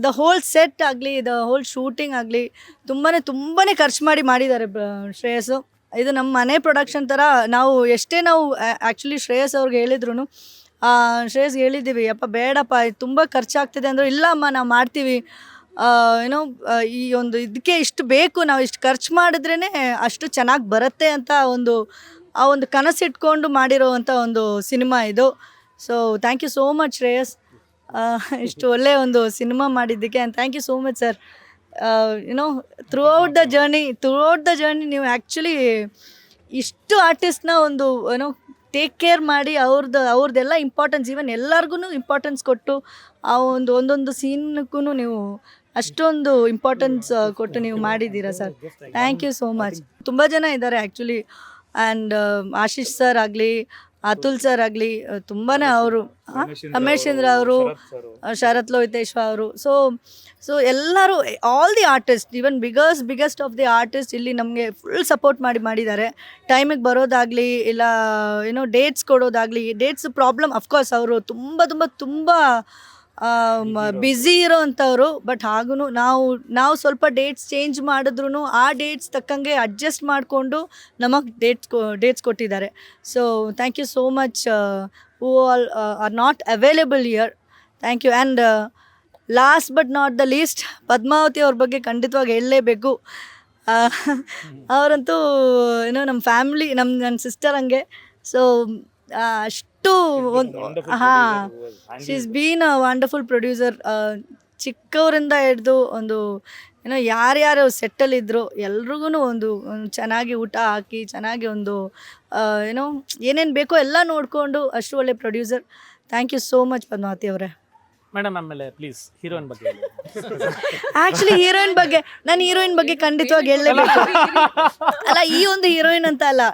ದ ಹೋಲ್ ಸೆಟ್ ಆಗಲಿ, ದ ಹೋಲ್ ಶೂಟಿಂಗ್ ಆಗಲಿ ತುಂಬಾ ಖರ್ಚು ಮಾಡಿದ್ದಾರೆ ಶ್ರೇಯಸ್ಸು. ಇದು ನಮ್ಮ ಮನೆ ಪ್ರೊಡಕ್ಷನ್ ಥರ. ನಾವು ಆ್ಯಕ್ಚುಲಿ ಶ್ರೇಯಸ್ ಅವ್ರಿಗೆ ಹೇಳಿದ್ರು, ಶ್ರೇಯಸ್ಗೆ ಹೇಳಿದ್ದೀವಿ, ಅಪ್ಪ ಬೇಡಪ್ಪ ತುಂಬ ಖರ್ಚಾಗ್ತಿದೆ ಅಂದರು. ಇಲ್ಲಮ್ಮ ನಾವು ಮಾಡ್ತೀವಿ, ಏನೋ ಈ ಒಂದು ಇದಕ್ಕೆ ಇಷ್ಟು ಬೇಕು, ನಾವು ಇಷ್ಟು ಖರ್ಚು ಮಾಡಿದ್ರೇ ಅಷ್ಟು ಚೆನ್ನಾಗಿ ಬರುತ್ತೆ ಅಂತ ಆ ಒಂದು ಕನಸಿಟ್ಕೊಂಡು ಮಾಡಿರೋವಂಥ ಒಂದು ಸಿನಿಮಾ ಇದು. So thank you so much Shreyas, ಇಷ್ಟು ಒಳ್ಳೆಯ ಒಂದು ಸಿನಿಮಾ ಮಾಡಿದ್ದಕ್ಕೆ. And thank you so much sir. You know throughout the journey ನೀವು ಆ್ಯಕ್ಚುಲಿ ಇಷ್ಟು ಆರ್ಟಿಸ್ಟ್ನ ಒಂದು ಏನೋ ಟೇಕ್ ಕೇರ್ ಮಾಡಿ ಅವ್ರದ್ದೆಲ್ಲ ಇಂಪಾರ್ಟೆನ್ಸ್, ಈವನ್ ಎಲ್ಲರಿಗೂ ಇಂಪಾರ್ಟೆನ್ಸ್ ಕೊಟ್ಟು ಆ ಒಂದೊಂದು ಸೀನ್ಗೂ ನೀವು ಅಷ್ಟೊಂದು ಇಂಪಾರ್ಟೆನ್ಸ್ ಕೊಟ್ಟು ನೀವು ಮಾಡಿದ್ದೀರಾ ಸರ್. Thank you so much. ತುಂಬ ಜನ ಇದ್ದಾರೆ ಆ್ಯಕ್ಚುಲಿ. ಆ್ಯಂಡ್ ಆಶೀಶ್ ಸರ್ ಆಗಲಿ, ಅತುಲ್ ಸರ್ ಆಗಲಿ ತುಂಬಾ ಅವರು ರಮೇಶ್ ಚಂದ್ರ ಅವರು, ಶರತ್ ಲೋಹಿತೇಶ್ವ ಅವರು, ಸೊ ಎಲ್ಲರೂ all the artist, even biggest of the artist ಇಲ್ಲಿ ನಮಗೆ ಫುಲ್ ಸಪೋರ್ಟ್ ಮಾಡಿದ್ದಾರೆ. ಟೈಮಿಗೆ ಬರೋದಾಗಲಿ ಇಲ್ಲ ಏನೋ ಡೇಟ್ಸ್ ಕೊಡೋದಾಗಲಿ, ಡೇಟ್ಸ್ ಪ್ರಾಬ್ಲಮ್ ಅಫ್ಕೋರ್ಸ್ ಅವರು ತುಂಬ ಬ್ಯುಸಿ ಇರೋವಂಥವ್ರು. ಬಟ್ ಹಾಗೂ ನಾವು ಸ್ವಲ್ಪ ಡೇಟ್ಸ್ ಚೇಂಜ್ ಮಾಡಿದ್ರು ಆ ಡೇಟ್ಸ್ ತಕ್ಕಂಗೆ ಅಡ್ಜಸ್ಟ್ ಮಾಡಿಕೊಂಡು ನಮಗೆ ಡೇಟ್ಸ್ ಕೊಟ್ಟಿದ್ದಾರೆ. So thank you so much who all are not available here. Thank you. And last but not the least, Padmavathi ಅವ್ರ ಬಗ್ಗೆ ಖಂಡಿತವಾಗಿ ಹೇಳಲೇಬೇಕು. ಅವರಂತೂ ಏನೋ ನಮ್ಮ ಫ್ಯಾಮ್ಲಿ, ನನ್ನ ಸಿಸ್ಟರ್ ಹಂಗೆ. ಸೊ ಅಷ್ಟು she is been a wonderful producer. ಚಿಕ್ಕವರಿಂದ ಹಿಡ್ದು ಒಂದು ಏನೋ ಯಾರ್ಯಾರು ಸೆಟ್ಟಲ್ಲಿದ್ದರು ಎಲ್ರಿಗೂ ಒಂದು ಚೆನ್ನಾಗಿ ಊಟ ಹಾಕಿ, ಚೆನ್ನಾಗಿ ಒಂದು ಏನೋ ಏನೇನು ಬೇಕೋ ಎಲ್ಲ ನೋಡಿಕೊಂಡು ಅಷ್ಟು ಒಳ್ಳೆ producer. Thank you so much Padmavathi ಅವರೇ. ಮೇಡಮ್ ಆಮೇಲೆ ಪ್ಲೀಸ್ ಹೀರೋಯಿನ್ ಬಗ್ಗೆ ಹೇಳಿ. ಆ್ಯಕ್ಚುಲಿ ಹೀರೋಯಿನ್ ಬಗ್ಗೆ ಖಂಡಿತವಾಗಿ ಹೇಳಲೇಬೇಕು. ಅಲ್ಲ, ಈ ಒಂದು ಹೀರೋಯಿನ್ ಅಂತ ಅಲ್ಲ,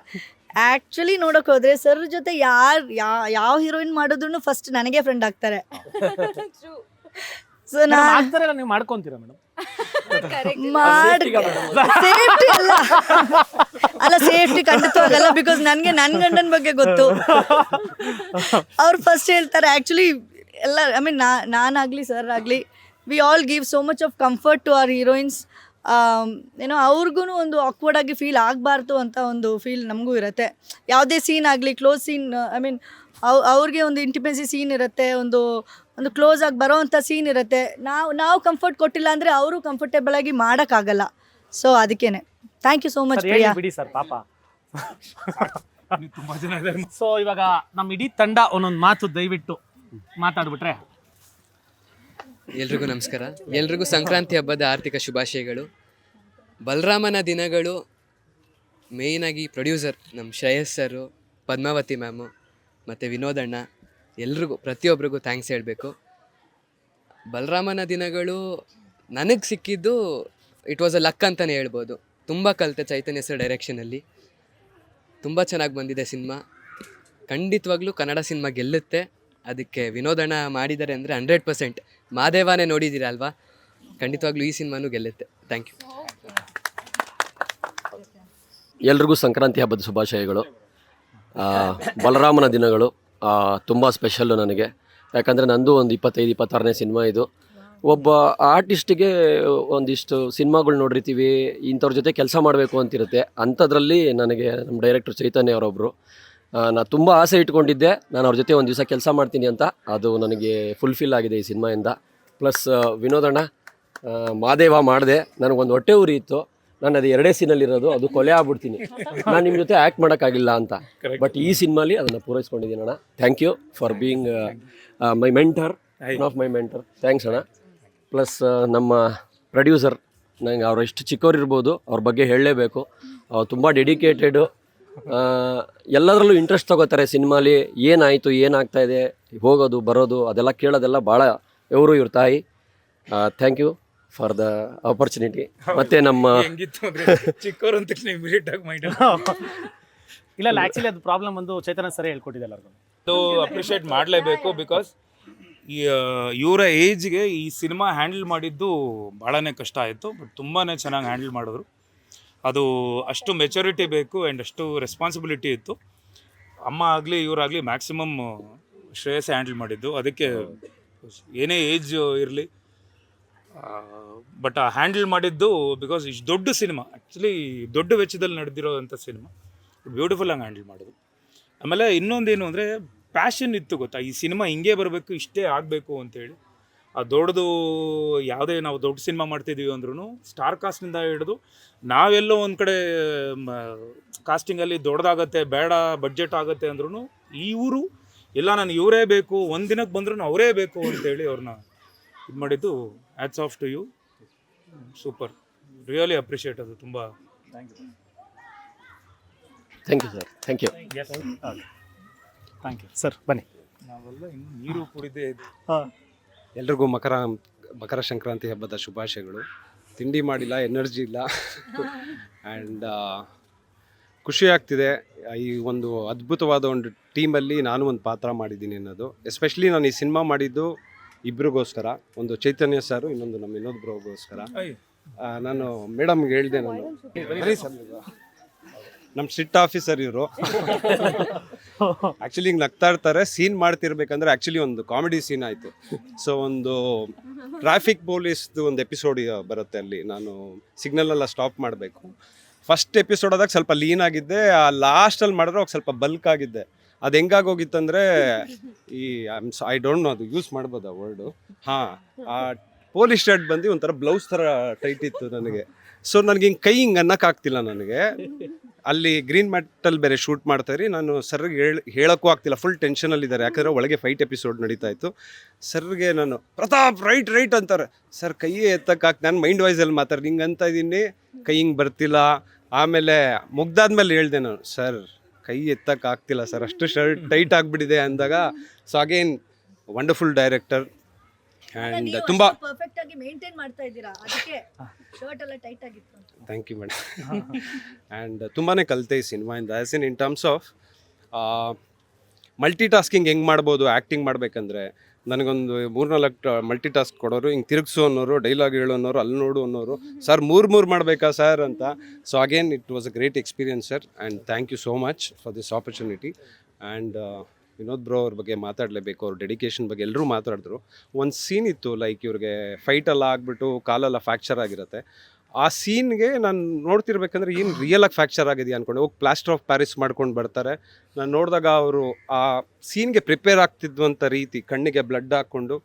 ಆ್ಯಕ್ಚುಲಿ ನೋಡೋಕೆ ಹೋದರೆ ಸರ್ ಜೊತೆ ಯಾವ ಹೀರೋಯಿನ್ ಮಾಡಿದ್ರು ಫಸ್ಟ್ ನನಗೆ ಫ್ರೆಂಡ್ ಆಗ್ತಾರೆ. ಸೊ ಆಗ್ತಾರಲ್ಲ, ನೀವು ಮಾಡ್ಕೊಂತೀರಾ ಮೇಡಮ್? ಸೇಫ್ಟಿ ಅಲ್ಲ ಸೇಫ್ಟಿ ಖಂಡಿತವಾಗಲ್ಲ. ಬಿಕಾಸ್ ನನಗೆ ನನ್ನ ಗಂಡನ ಬಗ್ಗೆ ಗೊತ್ತು. ಅವ್ರು ಫಸ್ಟ್ ಹೇಳ್ತಾರೆ. ಆ್ಯಕ್ಚುಲಿ ಎಲ್ಲ ಐ ಮೀನ್ ನಾನಾಗಲಿ ಸರ್ ಆಗಲಿ, we all give so much of comfort to our heroines. ಏನೋ ಅವ್ರಿಗೂ ಒಂದು ಆಕ್ವರ್ಡ್ ಆಗಿ ಫೀಲ್ ಆಗಬಾರ್ದು ಅಂತ ಒಂದು ಫೀಲ್ ನಮಗೂ ಇರುತ್ತೆ. ಯಾವುದೇ ಸೀನ್ ಆಗಲಿ, ಕ್ಲೋಸ್ ಸೀನ್, ಐ ಮೀನ್ ಅವ್ರಿಗೆ ಒಂದು ಇಂಟಿಮೆಸಿ ಸೀನ್ ಇರುತ್ತೆ, ಒಂದು ಕ್ಲೋಸ್ ಆಗಿ ಬರೋ ಅಂಥ ಸೀನ್ ಇರುತ್ತೆ. ನಾವು ಕಂಫರ್ಟ್ ಕೊಟ್ಟಿಲ್ಲ ಅಂದರೆ ಅವರು ಕಂಫರ್ಟೇಬಲ್ ಆಗಿ ಮಾಡೋಕ್ಕಾಗಲ್ಲ. ಸೊ ಅದಕ್ಕೇನೆ thank you so much Priya. ಬಿಡಿ ಸರ್ ಪಾಪ. ಸೊ ಇವಾಗ ನಮ್ಮ ಇಡೀ ತಂಡ ಒಂದೊಂದು ಮಾತು ದಯವಿಟ್ಟು ಮಾತಾಡ್ಬಿಟ್ರೆ. ಎಲ್ರಿಗೂ ನಮಸ್ಕಾರ. ಎಲ್ರಿಗೂ ಸಂಕ್ರಾಂತಿ ಹಬ್ಬದ ಆರ್ಥಿಕ ಶುಭಾಶಯಗಳು. ಬಲರಾಮನ ದಿನಗಳು ಮೇಯ್ನಾಗಿ ಪ್ರೊಡ್ಯೂಸರ್ ನಮ್ಮ ಶ್ರೇಯಸ್ ಸರು, ಪದ್ಮಾವತಿ ಮ್ಯಾಮು ಮತ್ತು ವಿನೋದಣ್ಣ, ಎಲ್ರಿಗೂ ಪ್ರತಿಯೊಬ್ಬರಿಗೂ ಥ್ಯಾಂಕ್ಸ್ ಹೇಳಬೇಕು. ಬಲರಾಮನ ದಿನಗಳು ನನಗೆ ಸಿಕ್ಕಿದ್ದು ಇಟ್ ವಾಸ್ ಅ ಲಕ್ ಅಂತಲೇ ಹೇಳ್ಬೋದು. ತುಂಬ ಕಲಿತೆ ಚೈತನ್ಯ ಸರ್ ಡೈರೆಕ್ಷನಲ್ಲಿ. ತುಂಬ ಚೆನ್ನಾಗಿ ಬಂದಿದೆ ಸಿನಿಮಾ. ಖಂಡಿತವಾಗ್ಲೂ ಕನ್ನಡ ಸಿನಿಮಾ ಗೆಲ್ಲುತ್ತೆ. ಅದಕ್ಕೆ ವಿನೋದಣ್ಣ ಮಾಡಿದ್ದಾರೆ ಅಂದರೆ 100%. ಮಾದೇವಾನೇ ನೋಡಿದ್ದೀರಾ ಅಲ್ವಾ, ಖಂಡಿತವಾಗ್ಲೂ ಈ ಸಿನಿಮಾನೂ ಗೆಲ್ಲುತ್ತೆ. Thank you. ಎಲ್ರಿಗೂ ಸಂಕ್ರಾಂತಿ ಹಬ್ಬದ ಶುಭಾಶಯಗಳು. ಬಲರಾಮನ ದಿನಗಳು ತುಂಬ ಸ್ಪೆಷಲ್ಲು ನನಗೆ. ಯಾಕಂದರೆ ನಂದು ಒಂದು 25-26ನೇ ಸಿನಿಮಾ ಇದು. ಒಬ್ಬ ಆರ್ಟಿಸ್ಟಿಗೆ ಒಂದಿಷ್ಟು ಸಿನಿಮಾಗಳು ನೋಡಿರ್ತೀವಿ, ಇಂಥವ್ರ ಜೊತೆ ಕೆಲಸ ಮಾಡಬೇಕು ಅಂತಿರುತ್ತೆ. ಅಂಥದ್ರಲ್ಲಿ ನನಗೆ ನಮ್ಮ ಡೈರೆಕ್ಟರ್ ಚೈತನ್ಯ ಅವರೊಬ್ಬರು. ನಾನು ತುಂಬ ಆಸೆ ಇಟ್ಕೊಂಡಿದ್ದೆ, ನಾನು ಅವ್ರ ಜೊತೆ ಒಂದು ದಿವಸ ಕೆಲಸ ಮಾಡ್ತೀನಿ ಅಂತ. ಅದು ನನಗೆ ಫುಲ್ಫಿಲ್ ಆಗಿದೆ ಈ ಸಿನಿಮಾಯಿಂದ. ಪ್ಲಸ್ ವಿನೋದಣ್ಣ ಮಾದೇವ ಮಾಡಿದೆ, ನನಗೊಂದು ಹೊಟ್ಟೆ ಉರಿ ಇತ್ತು. ನಾನು ಅದು 2 ಸೀನಲ್ಲಿರೋದು, ಅದು ಕೊಲೆ ಆಗ್ಬಿಡ್ತೀನಿ, ನಾನು ನಿಮ್ಮ ಜೊತೆ ಆ್ಯಕ್ಟ್ ಮಾಡೋಕ್ಕಾಗಿಲ್ಲ ಅಂತ. ಬಟ್ ಈ ಸಿನಿಮಾಲಿ ಅದನ್ನು ಪೂರೈಸ್ಕೊಂಡಿದ್ದೀನಿ ಅಣ್ಣ. Thank you for being my mentor, one of my mentor. Thanks ಅಣ್ಣ. ಪ್ಲಸ್ ನಮ್ಮ ಪ್ರೊಡ್ಯೂಸರ್, ನನಗೆ ಅವ್ರು ಎಷ್ಟು ಚಿಕ್ಕವರಿರ್ಬೋದು, ಅವ್ರ ಬಗ್ಗೆ ಹೇಳಲೇಬೇಕು. ಅವ್ರು ತುಂಬ ಡೆಡಿಕೇಟೆಡು. ಎಲ್ಲದರಲ್ಲೂ ಇಂಟ್ರೆಸ್ಟ್ ತೊಗೋತಾರೆ. ಸಿನಿಮಾಲಿ ಏನಾಯಿತು, ಏನಾಗ್ತಾಯಿದೆ, ಹೋಗೋದು ಬರೋದು ಅದೆಲ್ಲ ಕೇಳೋದೆಲ್ಲ ಭಾಳ ಇವರು ಇವ್ರ ತಾಯಿ. Thank you for the opportunity. ಮತ್ತು ನಮ್ಮ ಚಿಕ್ಕವರು ಅಂತ ಇಮಿಡಿಯೇಟಾಗಿ ಮೈಂಡ್ ಇಲ್ಲ ಆ್ಯಕ್ಚುಲಿ ಅದು ಪ್ರಾಬ್ಲಮ್ ಒಂದು ಚೈತನ್ಯ ಸರಿ ಹೇಳ್ಕೊಟ್ಟಿದೆ ಎಲ್ಲರಿಗೂ. ಅದು ಅಪ್ರಿಷಿಯೇಟ್ ಮಾಡಲೇಬೇಕು. ಬಿಕಾಸ್ ಇವರ ಏಜ್ಗೆ ಈ ಸಿನಿಮಾ ಹ್ಯಾಂಡಲ್ ಮಾಡಿದ್ದು ಭಾಳನೇ ಕಷ್ಟ ಆಯಿತು. ಬಟ್ ತುಂಬಾ ಚೆನ್ನಾಗಿ ಹ್ಯಾಂಡಲ್ ಮಾಡಿದ್ರು. ಅದು ಅಷ್ಟು ಮೆಚುರಿಟಿ ಬೇಕು ಆ್ಯಂಡ್ ಅಷ್ಟು ರೆಸ್ಪಾನ್ಸಿಬಿಲಿಟಿ ಇತ್ತು. ಅಮ್ಮ ಆಗಲಿ ಇವರಾಗಲಿ ಮ್ಯಾಕ್ಸಿಮಮ್ ಶ್ರೇಯಸ್ ಹ್ಯಾಂಡಲ್ ಮಾಡಿದ್ದು. ಅದಕ್ಕೆ ಏನೇ ಏಜ್ ಇರಲಿ, ಬಟ್ ಆ ಹ್ಯಾಂಡಲ್ ಮಾಡಿದ್ದು ಬಿಕಾಸ್ ಇಷ್ಟು ದೊಡ್ಡ ಸಿನಿಮಾ, ಆ್ಯಕ್ಚುಲಿ ದೊಡ್ಡ ವೆಚ್ಚದಲ್ಲಿ ನಡೆದಿರೋವಂಥ ಸಿನಿಮಾ ಬ್ಯೂಟಿಫುಲ್ಲಾಗಿ ಹ್ಯಾಂಡಲ್ ಮಾಡೋದು. ಆಮೇಲೆ ಇನ್ನೊಂದೇನು ಅಂದರೆ ಪ್ಯಾಷನ್ ಇತ್ತು ಗೊತ್ತಾ, ಈ ಸಿನಿಮಾ ಹಿಂಗೆ ಬರಬೇಕು, ಇಷ್ಟೇ ಆಗಬೇಕು ಅಂತೇಳಿ. ಆ ದೊಡ್ಡದು ಯಾವುದೇ ನಾವು ದೊಡ್ಡ ಸಿನಿಮಾ ಮಾಡ್ತಿದ್ದೀವಿ ಅಂದ್ರೂ ಸ್ಟಾರ್ ಕಾಸ್ಟಿಂದ ಹಿಡಿದು ನಾವೆಲ್ಲೋ ಒಂದು ಕಡೆ ಕಾಸ್ಟಿಂಗಲ್ಲಿ ದೊಡ್ಡದಾಗತ್ತೆ, ಬೇಡ ಬಡ್ಜೆಟ್ ಆಗುತ್ತೆ ಅಂದ್ರೂ ಇವರು ಇಲ್ಲ ನಾನು ಇವರೇ ಬೇಕು, ಒಂದು ದಿನಕ್ಕೆ ಬಂದ್ರೂ ಅವರೇ ಬೇಕು ಅಂತೇಳಿ ಅವ್ರನ್ನ ಇದು ಮಾಡಿದ್ದು. Hats off to you. Super, really appreciate. ಅದು ತುಂಬ thank you sir. Thank you. Thank you sir. ಬನ್ನಿ. ನಾವೆಲ್ಲ ಇನ್ನು ನೀರು ಕುಡಿದೇ ಇದೆ. ಎಲ್ರಿಗೂ ಮಕರ ಸಂಕ್ರಾಂತಿ ಹಬ್ಬದ ಶುಭಾಶಯಗಳು. ತಿಂಡಿ ಮಾಡಿಲ್ಲ, ಎನರ್ಜಿ ಇಲ್ಲ. ಆ್ಯಂಡ್ ಖುಷಿ ಆಗ್ತಿದೆ. ಈ ಒಂದು ಅದ್ಭುತವಾದ ಒಂದು ಟೀಮಲ್ಲಿ ನಾನು ಒಂದು ಪಾತ್ರ ಮಾಡಿದ್ದೀನಿ ಅನ್ನೋದು. ಎಸ್ಪೆಷಲಿ ನಾನು ಈ ಸಿನಿಮಾ ಮಾಡಿದ್ದು ಇಬ್ರಿಗೋಸ್ಕರ, ಒಂದು ಚೈತನ್ಯ ಸರ್, ಇನ್ನೊಂದು ನಮ್ಮ ವಿನೋದ್ ಬ್ರೋಗೋಸ್ಕರ. ನಾನು ಮೇಡಮ್ಗೆ ಹೇಳಿದೆ, ನಾನು ನಮ್ಮ ಸ್ಟ್ರಿಕ್ಟ್ ಆಫೀಸರ್ ಇವರು. ಆ್ಯಕ್ಚುಲಿ ಹಿಂಗೆ ನಗ್ತಾ ಇರ್ತಾರೆ. ಸೀನ್ ಮಾಡ್ತಿರ್ಬೇಕಂದ್ರೆ ಆ್ಯಕ್ಚುಲಿ ಒಂದು ಕಾಮಿಡಿ ಸೀನ್ ಆಯಿತು. ಸೊ ಒಂದು ಟ್ರಾಫಿಕ್ ಪೊಲೀಸ್ದು ಒಂದು ಎಪಿಸೋಡ್ ಬರುತ್ತೆ, ಅಲ್ಲಿ ನಾನು ಸಿಗ್ನಲೆಲ್ಲ ಸ್ಟಾಪ್ ಮಾಡಬೇಕು. ಫಸ್ಟ್ ಎಪಿಸೋಡ್ ಆದಾಗ ಸ್ವಲ್ಪ ಲೀನ್ ಆಗಿದ್ದೆ, ಆ ಲಾಸ್ಟಲ್ಲಿ ಮಾಡಿದ್ರೆ ಅವಾಗ ಸ್ವಲ್ಪ ಬಲ್ಕ್ ಆಗಿದ್ದೆ. ಅದು ಹೆಂಗಾಗೋಗಿತ್ತಂದರೆ ಈ ಐ ಡೋಂಟ್ ನೋ ಅದು ಯೂಸ್ ಮಾಡ್ಬೋದಾ ವರ್ಡು. ಹಾಂ, ಆ ಪೊಲೀಸ್ ಶರ್ಟ್ ಬಂದು ಒಂಥರ ಬ್ಲೌಸ್ ಥರ ಟೈಟ್ ಇತ್ತು ನನಗೆ. ಸೊ ನನಗೆ ಹಿಂಗೆ ಕೈ ಹಿಂಗೆ ಅನ್ನೋಕ್ಕಾಗ್ತಿಲ್ಲ ನನಗೆ. ಅಲ್ಲಿ ಗ್ರೀನ್ ಮ್ಯಾಟಲ್ಲಿ ಬೇರೆ ಶೂಟ್ ಮಾಡ್ತಾಯಿರಿ. ನಾನು ಸರ್ಗೆ ಹೇಳೋಕ್ಕೂ ಆಗ್ತಿಲ್ಲ, ಫುಲ್ ಟೆನ್ಷನಲ್ಲಿದ್ದಾರೆ. ಯಾಕಂದರೆ ಒಳಗೆ ಫೈಟ್ ಎಪಿಸೋಡ್ ನಡೀತಾ ಇತ್ತು. ಸರ್ಗೆ ನಾನು ಪ್ರತಾಪ್ ರೈಟ್ ಅಂತಾರೆ. ಸರ್ ಕೈಯೇ ಎತ್ತಕ್ಕಾಗ್ತಿ, ನಾನು ಮೈಂಡ್ ವಾಯ್ಸಲ್ಲಿ ಮಾತಾಡಿ ಹಿಂಗೆ ಅಂತ ಇದ್ದೀನಿ, ಕೈ ಹಿಂಗೆ ಬರ್ತಿಲ್ಲ. ಆಮೇಲೆ ಮುಗ್ದಾದ್ಮೇಲೆ ಹೇಳ್ದೆ ನಾನು, ಸರ್ ಕೈ ಎತ್ತಕ್ಕಾಗ್ತಿಲ್ಲ ಸರ್, ಅಷ್ಟು ಶರ್ಟ್ ಟೈಟ್ ಆಗಿಬಿಟ್ಟಿದೆ ಅಂದಾಗ. So again wonderful director and ತುಂಬ ಪರ್ಫೆಕ್ಟ್ ಆಗಿ ಮೇಂಟೈನ್ ಮಾಡ್ತಾ ಇದ್ದೀರಾ, ಅದಕ್ಕೆ ಶರ್ಟ್ ಎಲ್ಲ ಟೈಟ್ ಆಗಿತ್ತು. Thank you madam. ಆ್ಯಂಡ್ ತುಂಬಾ ಕಲಿತೆ ಈ ಸಿನಿಮಾಯಿಂದ. As in terms of multitasking ಹೆಂಗೆ ಮಾಡ್ಬೋದು ಆ್ಯಕ್ಟಿಂಗ್ ಮಾಡಬೇಕಂದ್ರೆ. ನನಗೊಂದು 3-4 ಮಲ್ಟಿ ಟಾಸ್ಕ್ ಕೊಡೋರು, ಹಿಂಗೆ ತಿರುಗಿಸು ಅನ್ನೋರು, ಡೈಲಾಗ್ ಹೇಳು ಅನ್ನೋರು, ಅಲ್ಲಿ ನೋಡು ಅನ್ನೋರು. ಸರ್ 3 ಮಾಡಬೇಕಾ ಸರ್ ಅಂತ. So again it was a great experience sir, and thank you so much for this opportunity. And Vinod bro ಅವ್ರ ಬಗ್ಗೆ ಮಾತಾಡಲೇಬೇಕು, ಅವ್ರ ಡೆಡಿಕೇಶನ್ ಬಗ್ಗೆ ಎಲ್ಲರೂ ಮಾತಾಡಿದ್ರು. ಒಂದು ಸೀನ್ ಇತ್ತು, ಲೈಕ್ ಇವ್ರಿಗೆ ಫೈಟೆಲ್ಲ ಆಗಿಬಿಟ್ಟು ಕಾಲೆಲ್ಲ ಫ್ರ್ಯಾಕ್ಚರ್ ಆಗಿರುತ್ತೆ. ಆ ಸೀನ್ಗೆ ನಾನು ನೋಡ್ತಿರ್ಬೇಕಂದ್ರೆ ಏನು ರಿಯಲಾಗಿ ಫ್ರ್ಯಾಕ್ಚರ್ ಆಗಿದೆಯಾ ಅಂದ್ಕೊಂಡು ಹೋಗಿ ಪ್ಲಾಸ್ಟರ್ ಆಫ್ ಪ್ಯಾರಿಸ್ ಮಾಡ್ಕೊಂಡು ಬರ್ತಾರೆ. ನಾನು ನೋಡಿದಾಗ ಅವರು ಆ ಸೀನ್ಗೆ ಪ್ರಿಪೇರ್ ಆಗ್ತಿದ್ವಂಥ ರೀತಿ, ಕಣ್ಣಿಗೆ ಬ್ಲಡ್ ಹಾಕ್ಕೊಂಡು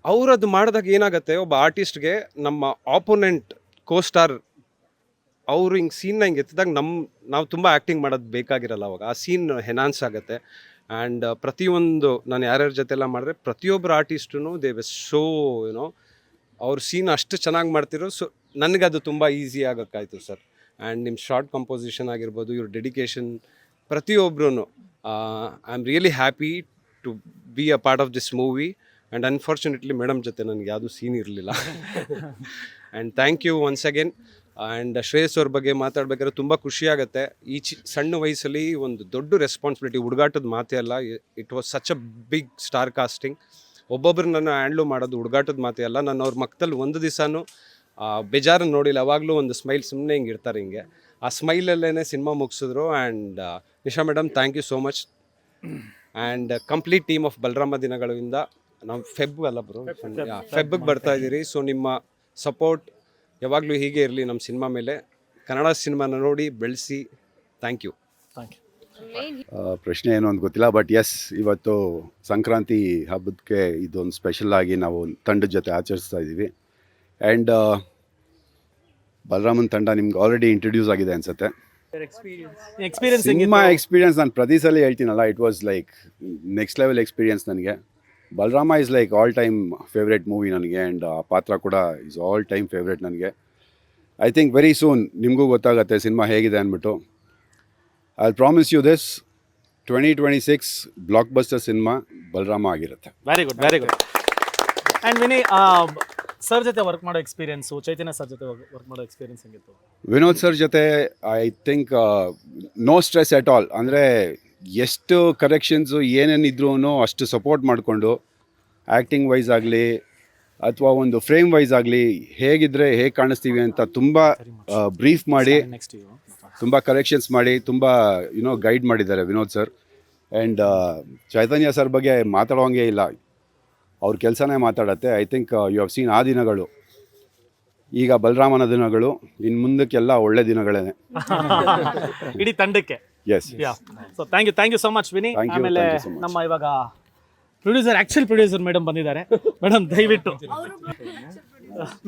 ಅವರದು ಮಾಡಿದಾಗ ಏನಾಗುತ್ತೆ, ಒಬ್ಬ ಆರ್ಟಿಸ್ಟ್ಗೆ ನಮ್ಮ ಆಪೋನೆಂಟ್ ಕೋಸ್ಟಾರ್ ಅವರು ಹಿಂಗೆ ಸೀನ್ನ ಹಿಂಗೆ ಎತ್ತಿದಾಗ ನಾವು ತುಂಬ ಆ್ಯಕ್ಟಿಂಗ್ ಮಾಡೋದು ಬೇಕಾಗಿರಲ್ಲ ಅವಾಗ. ಆ ಸೀನ್ ಎನ್ಹಾನ್ಸ್ ಆಗುತ್ತೆ. ಆ್ಯಂಡ್ ಪ್ರತಿಯೊಂದು ನಾನು ಯಾರ್ಯಾರ ಜೊತೆಲ್ಲ ಮಾಡಿದ್ರೆ ಪ್ರತಿಯೊಬ್ಬರು ಆರ್ಟಿಸ್ಟೂ ದೇ ವೆ ಸೋ ಯುನೋ ಅವ್ರ ಸೀನ್ ಅಷ್ಟು ಚೆನ್ನಾಗಿ ಮಾಡ್ತಿರೋ. ಸೊ ನನಗದು ತುಂಬ ಈಸಿ ಆಗೋಕ್ಕಾಯ್ತು ಸರ್. ಆ್ಯಂಡ್ ನಿಮ್ಮ ಶಾರ್ಟ್ ಕಂಪೋಸಿಷನ್ ಆಗಿರ್ಬೋದು, ಇವ್ರ ಡೆಡಿಕೇಶನ್, ಪ್ರತಿಯೊಬ್ಬರೂ I am really happy to be a part of this movie. And unfortunately madam ಜೊತೆ ನನಗೆ ಯಾವುದೂ ಸೀನ್ ಇರಲಿಲ್ಲ. And thank you once again. And Shreyas ಅವ್ರ ಬಗ್ಗೆ ಮಾತಾಡ್ಬೇಕಾದ್ರೆ ತುಂಬ ಖುಷಿಯಾಗುತ್ತೆ. ಈ ಸಣ್ಣ ವಯಸ್ಸಲ್ಲಿ ಒಂದು ದೊಡ್ಡ ರೆಸ್ಪಾನ್ಸಿಬಿಲಿಟಿ, ಹುಡುಗಾಟದ ಮಾತೇ ಅಲ್ಲ. It was such a big star casting. ಒಬ್ಬೊಬ್ರನ್ನ ಹ್ಯಾಂಡ್ಲು ಮಾಡೋದು ಹುಡುಗಾಟದ ಮಾತೇ ಅಲ್ಲ. ನಾನು ಅವ್ರ ಮಕ್ಕದಲ್ಲಿ ಒಂದು ದಿವಸನೂ ಬೇಜಾರನ್ನು ನೋಡಿಲ್ಲ. ಯಾವಾಗಲೂ ಒಂದು ಸ್ಮೈಲ್ ಸುಮ್ಮನೆ ಹಿಂಗೆ ಇರ್ತಾರೆ, ಹಿಂಗೆ ಆ ಸ್ಮೈಲಲ್ಲೇ ಸಿನಿಮಾ ಮುಗಿಸಿದ್ರು. And Nisha madam thank you so much. And complete team of Balarama ದಿನಗಳಿಂದ ನಾವು ಫೆಬ್ಗೆ ಬರ್ತಾ ಇದ್ದೀರಿ. ಸೊ ನಿಮ್ಮ ಸಪೋರ್ಟ್ ಯಾವಾಗಲೂ ಹೀಗೆ ಇರಲಿ ನಮ್ಮ ಸಿನಿಮಾ ಮೇಲೆ. ಕನ್ನಡ ಸಿನಿಮಾನ ನೋಡಿ ಬೆಳೆಸಿ. Thank you. ಪ್ರಶ್ನೆ ಏನು ಅಂತ ಗೊತ್ತಿಲ್ಲ, ಬಟ್ ಎಸ್, ಇವತ್ತು ಸಂಕ್ರಾಂತಿ ಹಬ್ಬಕ್ಕೆ ಇದೊಂದು ಸ್ಪೆಷಲ್ ಆಗಿ ನಾವು ತಂಡದ ಜೊತೆ ಆಚರಿಸ್ತಾ ಇದ್ದೀವಿ. ಆ್ಯಂಡ್ ಬಲರಾಮನ್ ತಂಡ ನಿಮ್ಗೆ ಆಲ್ರೆಡಿ ಇಂಟ್ರೊಡ್ಯೂಸ್ ಆಗಿದೆ ಅನ್ಸುತ್ತೆ. ಸಿನಿಮಾ ಎಕ್ಸ್ಪೀರಿಯನ್ಸ್ ನಾನು ಪ್ರತಿ ಸಲ ಹೇಳ್ತೀನಲ್ಲ, it was like next level experience ನನಗೆ. Balarama is like all time favourite movie ನನಗೆ. ಆ್ಯಂಡ್ ಆ ಪಾತ್ರ ಕೂಡ ಇಸ್ ಆಲ್ ಟೈಮ್ ಫೇವ್ರೇಟ್ ನನಗೆ. ಐ ಥಿಂಕ್ ವೆರಿ ಸೂನ್ ನಿಮಗೂ ಗೊತ್ತಾಗುತ್ತೆ ಸಿನಿಮಾ ಹೇಗಿದೆ ಅಂದ್ಬಿಟ್ಟು. I promise you this, 2026 blockbuster cinema Balarama ಆಗಿರುತ್ತೆ. Very good, very good. And Vini, sir ಜೊತೆ ವರ್ಕ್ ಮಾಡೋ ಎಕ್ಸ್ಪೀರಿಯನ್ಸು, ಚೈತನ್ಯ ಸರ್ ಜೊತೆ ವರ್ಕ್ ಮಾಡೋ ಎಕ್ಸ್ಪೀರಿಯನ್ಸ್ ಹೆಂಗಿತ್ತು? ವಿನೋದ್ ಸರ್ ಜೊತೆ I think no stress at all. ಅಂದರೆ ಎಷ್ಟು ಕರೆಕ್ಷನ್ಸು ಏನೇನಿದ್ರೂ ಅಷ್ಟು ಸಪೋರ್ಟ್ ಮಾಡಿಕೊಂಡು, ಆ್ಯಕ್ಟಿಂಗ್ ವೈಸ್ ಆಗಲಿ ಅಥವಾ ಒಂದು ಫ್ರೇಮ್ ವೈಸ್ ಆಗಲಿ, ಹೇಗಿದ್ರೆ ಹೇಗೆ ಕಾಣಿಸ್ತೀವಿ ಅಂತ ತುಂಬ ಬ್ರೀಫ್ ಮಾಡಿ, ತುಂಬ ಕರೆಕ್ಷನ್ಸ್ ಮಾಡಿ, ತುಂಬ ಗೈಡ್ ಮಾಡಿದ್ದಾರೆ Vinod sir. And Chaitanya sir ಬಗ್ಗೆ ಮಾತಾಡೋಂಗೆ ಇಲ್ಲ, ಅವ್ರ ಕೆಲಸನೇ ಮಾತಾಡತ್ತೆ. I think you have seen ಆ ದಿನಗಳು, ಈಗ ಬಲರಾಮನ ದಿನಗಳು, ಇನ್ನು ಮುಂದಕ್ಕೆಲ್ಲ ಒಳ್ಳೆ ದಿನಗಳೇ ಇಡೀ ತಂಡಕ್ಕೆ. Yes. So thank you so much Vini. ಆಮೇಲೆ ನಮ್ಮ ಇವಾಗ ಪ್ರೊಡ್ಯೂಸರ್, ಆ್ಯಕ್ಚುಲ್ ಪ್ರೊಡ್ಯೂಸರ್ ಮೇಡಮ್ ಬಂದಿದ್ದಾರೆ. ಮೇಡಮ್ ದಯವಿಟ್ಟು.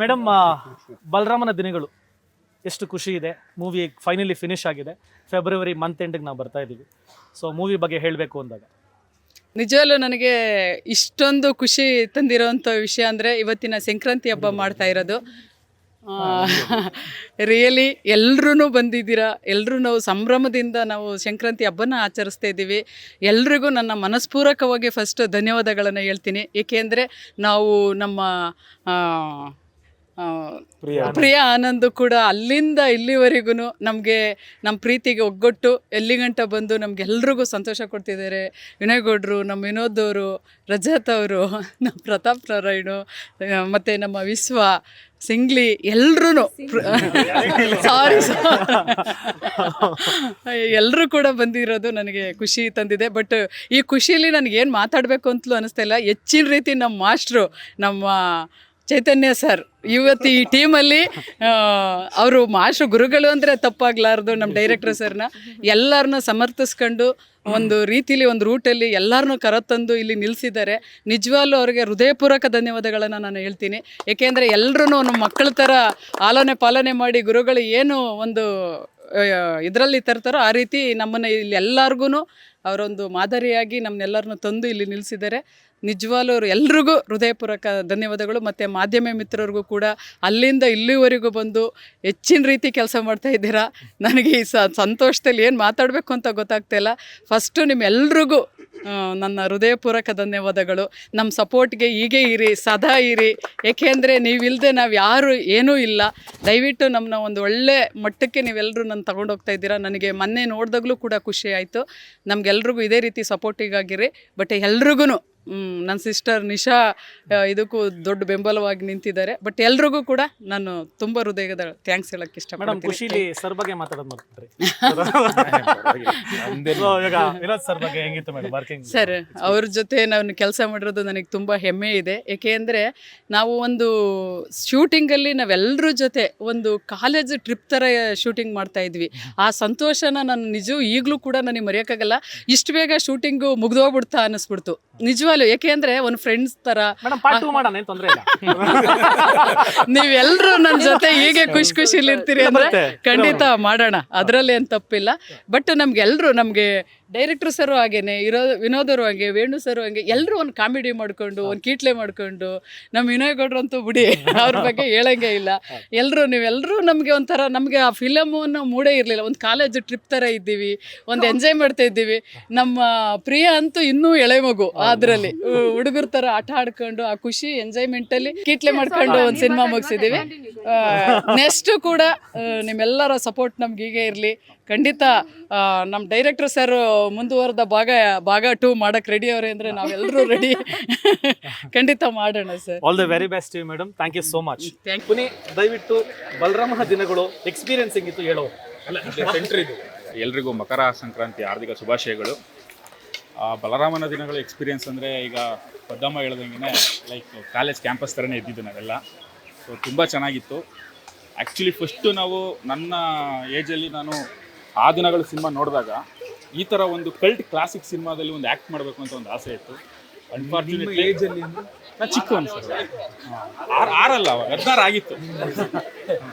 ಮೇಡಮ್, ಬಲರಾಮನ ದಿನಗಳು ಎಷ್ಟು ಖುಷಿ ಇದೆ. ಮೂವಿ ಫೈನಲಿ ಫಿನಿಶ್ ಆಗಿದೆ. ಫೆಬ್ರವರಿ ಮಂತ್ ಎಂಡಿಗೆ ನಾವು ಬರ್ತಾ ಇದ್ದೀವಿ. ಸೊ ಮೂವಿ ಬಗ್ಗೆ ಹೇಳಬೇಕು ಅಂದಾಗ ನಿಜವಲ್ಲೂ ನನಗೆ ಇಷ್ಟೊಂದು ಖುಷಿ ತಂದಿರೋವಂಥ ವಿಷಯ ಅಂದರೆ ಇವತ್ತಿನ ಸಂಕ್ರಾಂತಿ ಹಬ್ಬ ಮಾಡ್ತಾ ಇರೋದು. ರಿಯಲಿ ಎಲ್ಲರೂ ಬಂದಿದ್ದೀರಾ, ಎಲ್ಲರೂ ನಾವು ಸಂಭ್ರಮದಿಂದ ನಾವು ಸಂಕ್ರಾಂತಿ ಹಬ್ಬನ ಆಚರಿಸ್ತಾ ಇದ್ದೀವಿ. ಎಲ್ರಿಗೂ ನನ್ನ ಮನಸ್ಪೂರ್ವಕವಾಗಿ ಫಸ್ಟ್ ಧನ್ಯವಾದಗಳನ್ನು ಹೇಳ್ತೀನಿ. ಏಕೆಂದರೆ ನಾವು ನಮ್ಮ ಪ್ರಿಯಾ ಆನಂದ್ ಕೂಡ ಅಲ್ಲಿಂದ ಇಲ್ಲಿವರೆಗೂ ನಮಗೆ ನಮ್ಮ ಪ್ರೀತಿಗೆ ಒಗ್ಗಟ್ಟು ಎಲ್ಲಿಗಂಟ ಬಂದು ನಮಗೆಲ್ರಿಗೂ ಸಂತೋಷ ಕೊಡ್ತಿದ್ದಾರೆ. ವಿನಯ್ ಗೌಡ್ರು, ನಮ್ಮ ವಿನೋದ್ ಅವರು, ರಜತ್ ಅವರು, ನಮ್ಮ ಪ್ರತಾಪ್ ನಾರಾಯಣು, ಮತ್ತು ನಮ್ಮ ವಿಶ್ವ ಸಿಂಗ್ಲಿ ಎಲ್ರೂ ಸಾರಿ ಎಲ್ಲರೂ ಕೂಡ ಬಂದಿರೋದು ನನಗೆ ಖುಷಿ ತಂದಿದೆ. ಬಟ್ ಈ ಖುಷಿಯಲ್ಲಿ ನನಗೇನು ಮಾತಾಡಬೇಕು ಅಂತಲೂ ಅನ್ನಿಸ್ತಾ ಇಲ್ಲ. ಹೆಚ್ಚಿನ ರೀತಿ ನಮ್ಮ ಮಾಸ್ಟ್ರು, ನಮ್ಮ ಚೈತನ್ಯ ಸರ್ ಇವತ್ತು ಈ ಟೀಮಲ್ಲಿ ಅವರು ಮಾಸ್ಟ್ರು ಗುರುಗಳು ಅಂದರೆ ತಪ್ಪಾಗಲಾರ್ದು. ನಮ್ಮ ಡೈರೆಕ್ಟರ್ ಸರ್ನ ಎಲ್ಲರನ್ನ ಸಮರ್ಥಿಸ್ಕೊಂಡು ಒಂದು ರೀತಿಲಿ ಒಂದು ರೂಟಲ್ಲಿ ಎಲ್ಲರನ್ನೂ ಕರೆತಂದು ಇಲ್ಲಿ ನಿಲ್ಲಿಸಿದ್ದಾರೆ. ನಿಜವಾಗ್ಲೂ ಅವ್ರಿಗೆ ಹೃದಯಪೂರ್ವಕ ಧನ್ಯವಾದಗಳನ್ನು ನಾನು ಹೇಳ್ತೀನಿ. ಏಕೆಂದರೆ ಎಲ್ಲರೂ ನಮ್ಮ ಮಕ್ಕಳ ಥರ ಆಲನೆ ಪಾಲನೆ ಮಾಡಿ ಗುರುಗಳು ಏನು ಒಂದು ಇದರಲ್ಲಿ ತರ್ತಾರೋ ಆ ರೀತಿ ನಮ್ಮನ್ನು ಇಲ್ಲಿ ಎಲ್ಲರಿಗೂ ಅವರೊಂದು ಮಾದರಿಯಾಗಿ ನಮ್ಮನ್ನೆಲ್ಲರನ್ನೂ ತಂದು ಇಲ್ಲಿ ನಿಲ್ಲಿಸಿದ್ದಾರೆ. ನಿಜವಾಗ್ಲೂ ಅವರು ಎಲ್ರಿಗೂ ಹೃದಯಪೂರ್ವಕ ಧನ್ಯವಾದಗಳು. ಮತ್ತು ಮಾಧ್ಯಮ ಮಿತ್ರರಿಗೂ ಕೂಡ ಅಲ್ಲಿಂದ ಇಲ್ಲಿವರೆಗೂ ಬಂದು ಹೆಚ್ಚಿನ ರೀತಿ ಕೆಲಸ ಮಾಡ್ತಾ ಇದ್ದೀರಾ. ನನಗೆ ಈ ಸಂತೋಷದಲ್ಲಿ ಏನು ಮಾತಾಡಬೇಕು ಅಂತ ಗೊತ್ತಾಗ್ತಾ ಇಲ್ಲ. ಫಸ್ಟು ನಿಮ್ಮೆಲ್ರಿಗೂ ನನ್ನ ಹೃದಯಪೂರ್ವಕ ಧನ್ಯವಾದಗಳು. ನಮ್ಮ ಸಪೋರ್ಟ್ಗೆ ಹೀಗೆ ಇರಿ, ಸದಾ ಇರಿ. ಏಕೆಂದರೆ ನೀವಿಲ್ಲದೆ ನಾವು ಯಾರು ಏನೂ ಇಲ್ಲ. ದಯವಿಟ್ಟು ನಮ್ಮನ್ನ ಒಂದು ಒಳ್ಳೆ ಮಟ್ಟಕ್ಕೆ ನೀವೆಲ್ಲರೂ ನನ್ನ ತಗೊಂಡೋಗ್ತಾ ಇದ್ದೀರಾ. ನನಗೆ ಮೊನ್ನೆ ನೋಡಿದಾಗಲೂ ಕೂಡ ಖುಷಿ ಆಯಿತು. ನಮಗೆಲ್ರಿಗೂ ಇದೇ ರೀತಿ ಸಪೋರ್ಟಿಗಾಗಿರಿ. ಬಟ್ ಎಲ್ರಿಗೂ ನನ್ನ ಸಿಸ್ಟರ್ ನಿಶಾ ಇದಕ್ಕೂ ದೊಡ್ಡ ಬೆಂಬಲವಾಗಿ ನಿಂತಿದ್ದಾರೆ. ಬಟ್ ಎಲ್ರಿಗೂ ಕೂಡ ನಾನು ತುಂಬ ಹೃದಯದ ಥ್ಯಾಂಕ್ಸ್ ಹೇಳಕ್ಕೆ ಇಷ್ಟಪಡ್ತೀನಿ. ಖುಷಿಲಿ ಸರ್ ಬಗ್ಗೆ ಮಾತಾಡೋದು ಮಾಡ್ಬಿಟ್ರಿ. ವಿನೋದ್ ಸರ್ ಬಗ್ಗೆ ಹೆಂಗಿತ್ತು ಮೇಡಮ್ ವರ್ಕಿಂಗ್? ಸರ್ ಅವ್ರ ಜೊತೆ ನಾನು ಕೆಲಸ ಮಾಡಿರೋದು ನನಗೆ ತುಂಬ ಹೆಮ್ಮೆ ಇದೆ. ಏಕೆಂದರೆ ನಾವು ಒಂದು ಶೂಟಿಂಗಲ್ಲಿ ನಾವೆಲ್ಲರ ಜೊತೆ ಒಂದು ಕಾಲೇಜ್ ಟ್ರಿಪ್ ಥರ ಶೂಟಿಂಗ್ ಮಾಡ್ತಾ ಇದ್ವಿ. ಆ ಸಂತೋಷನ ನಾನು ಈಗಲೂ ಕೂಡ ನನಗೆ ಮರೆಯೋಕ್ಕಾಗಲ್ಲ. ಇಷ್ಟು ಬೇಗ ಶೂಟಿಂಗು ಮುಗ್ದೋಗ್ಬಿಡ್ತಾ ಅನ್ನಿಸ್ಬಿಡ್ತು ನಿಜವಾಗ್ಲೂ. ಏಕೆಂದರೆ ಒಂದು ಫ್ರೆಂಡ್ಸ್ ಥರ ನೀವೆಲ್ಲರೂ ನನ್ನ ಜೊತೆ ಹೀಗೆ ಖುಷಿಲಿ ಇರ್ತೀರಿ ಅಂದರೆ ಖಂಡಿತ ಮಾಡೋಣ, ಅದರಲ್ಲಿ ಏನು ತಪ್ಪಿಲ್ಲ. ಬಟ್ ನಮಗೆಲ್ಲರೂ ನಮಗೆ ಡೈರೆಕ್ಟರ್ ಸರು ಹಾಗೇನೆ ವಿನೋದರು ಹಾಗೆ, ವೇಣು ಸರು ಹಾಗೆ ಎಲ್ಲರೂ ಒಂದು ಕಾಮಿಡಿ ಮಾಡಿಕೊಂಡು ಒಂದು ಕೀಟ್ಲೆ ಮಾಡಿಕೊಂಡು, ನಮ್ಮ ವಿನಯ್ ಗೌಡ್ರು ಅಂತೂ ಬಿಡಿ ಅವ್ರ ಬಗ್ಗೆ ಹೇಳಂಗೆ ಇಲ್ಲ. ನೀವೆಲ್ಲರೂ ನಮಗೆ ಒಂಥರ ನಮಗೆ ಆ ಫಿಲಮನ್ನು ಮೂಡೇ ಇರಲಿಲ್ಲ. ಒಂದು ಕಾಲೇಜ್ ಟ್ರಿಪ್ ಥರ ಇದ್ದೀವಿ, ಒಂದು ಎಂಜಾಯ್ ಮಾಡ್ತಾ ಇದ್ದೀವಿ. ನಮ್ಮ ಪ್ರಿಯ ಅಂತೂ ಇನ್ನೂ ಎಳೆ ಮಗು, ಅದರಲ್ಲಿ ಹುಡುಗರ ಥರ ಆಟ ಆಡ್ಕೊಂಡು ಆ ಖುಷಿ ಎಂಜಾಯ್ಮೆಂಟಲ್ಲಿ ಕೀಟ್ಲೆ ಮಾಡ್ಕೊಂಡು ಒಂದು ಸಿನಿಮಾ ಮುಗಿಸಿದ್ದೀವಿ. ನೆಕ್ಸ್ಟು ಕೂಡ ನಿಮ್ಮೆಲ್ಲರ ಸಪೋರ್ಟ್ ನಮ್ಗೆ ಹೀಗೆ ಇರಲಿ. ಖಂಡಿತ ನಮ್ಮ ಡೈರೆಕ್ಟರ್ ಸರ್ ಮುಂದುವರೆದ ಭಾಗ 2 ಮಾಡೋಕ್ಕೆ ರೆಡಿ ಅವರೇ ಅಂದರೆ ನಾವೆಲ್ಲರೂ ರೆಡಿ. ಖಂಡಿತ ಮಾಡೋಣ sir. All the very best madam. Thank you so much. Puni ದಯವಿಟ್ಟು ಬಲರಾಮ ದಿನಗಳು ಎಕ್ಸ್ಪೀರಿಯನ್ಸ್ ಹೆಂಗಿತ್ತು ಹೇಳೋ. ಎಲ್ರಿಗೂ ಮಕರ ಸಂಕ್ರಾಂತಿ ಹಾರ್ದಿಕ ಶುಭಾಶಯಗಳು. ಬಲರಾಮನ ದಿನಗಳು ಎಕ್ಸ್ಪೀರಿಯನ್ಸ್ ಅಂದರೆ ಈಗ ಪದ್ದಮ್ಮ ಹೇಳ್ದಂಗೆ ಲೈಕ್ ಕಾಲೇಜ್ ಕ್ಯಾಂಪಸ್ ಥರನೇ ಇದ್ದಿದ್ದು ನಾವೆಲ್ಲ. ಸೊ ತುಂಬ ಚೆನ್ನಾಗಿತ್ತು. ಆ್ಯಕ್ಚುಲಿ ಫಸ್ಟು ನಾವು ನನ್ನ ಏಜಲ್ಲಿ ನಾನು ಆ ದಿನಗಳು ಸಿನಿಮಾ ನೋಡಿದಾಗ ಈ ಥರ ಒಂದು ಕಲ್ಟ್ ಕ್ಲಾಸಿಕ್ ಸಿನಿಮಾದಲ್ಲಿ ಒಂದು ಆ್ಯಕ್ಟ್ ಮಾಡಬೇಕು ಅಂತ ಒಂದು ಆಸೆ ಇತ್ತು. ಅನ್ಫಾರ್ಚುನೇಟ್ಲಿ ಏಜಲ್ಲಿ ನಾನು ಚಿಕ್ಕವನು ಸರ್, 6 ಅಲ್ಲ, 16 ಆಗಿತ್ತು.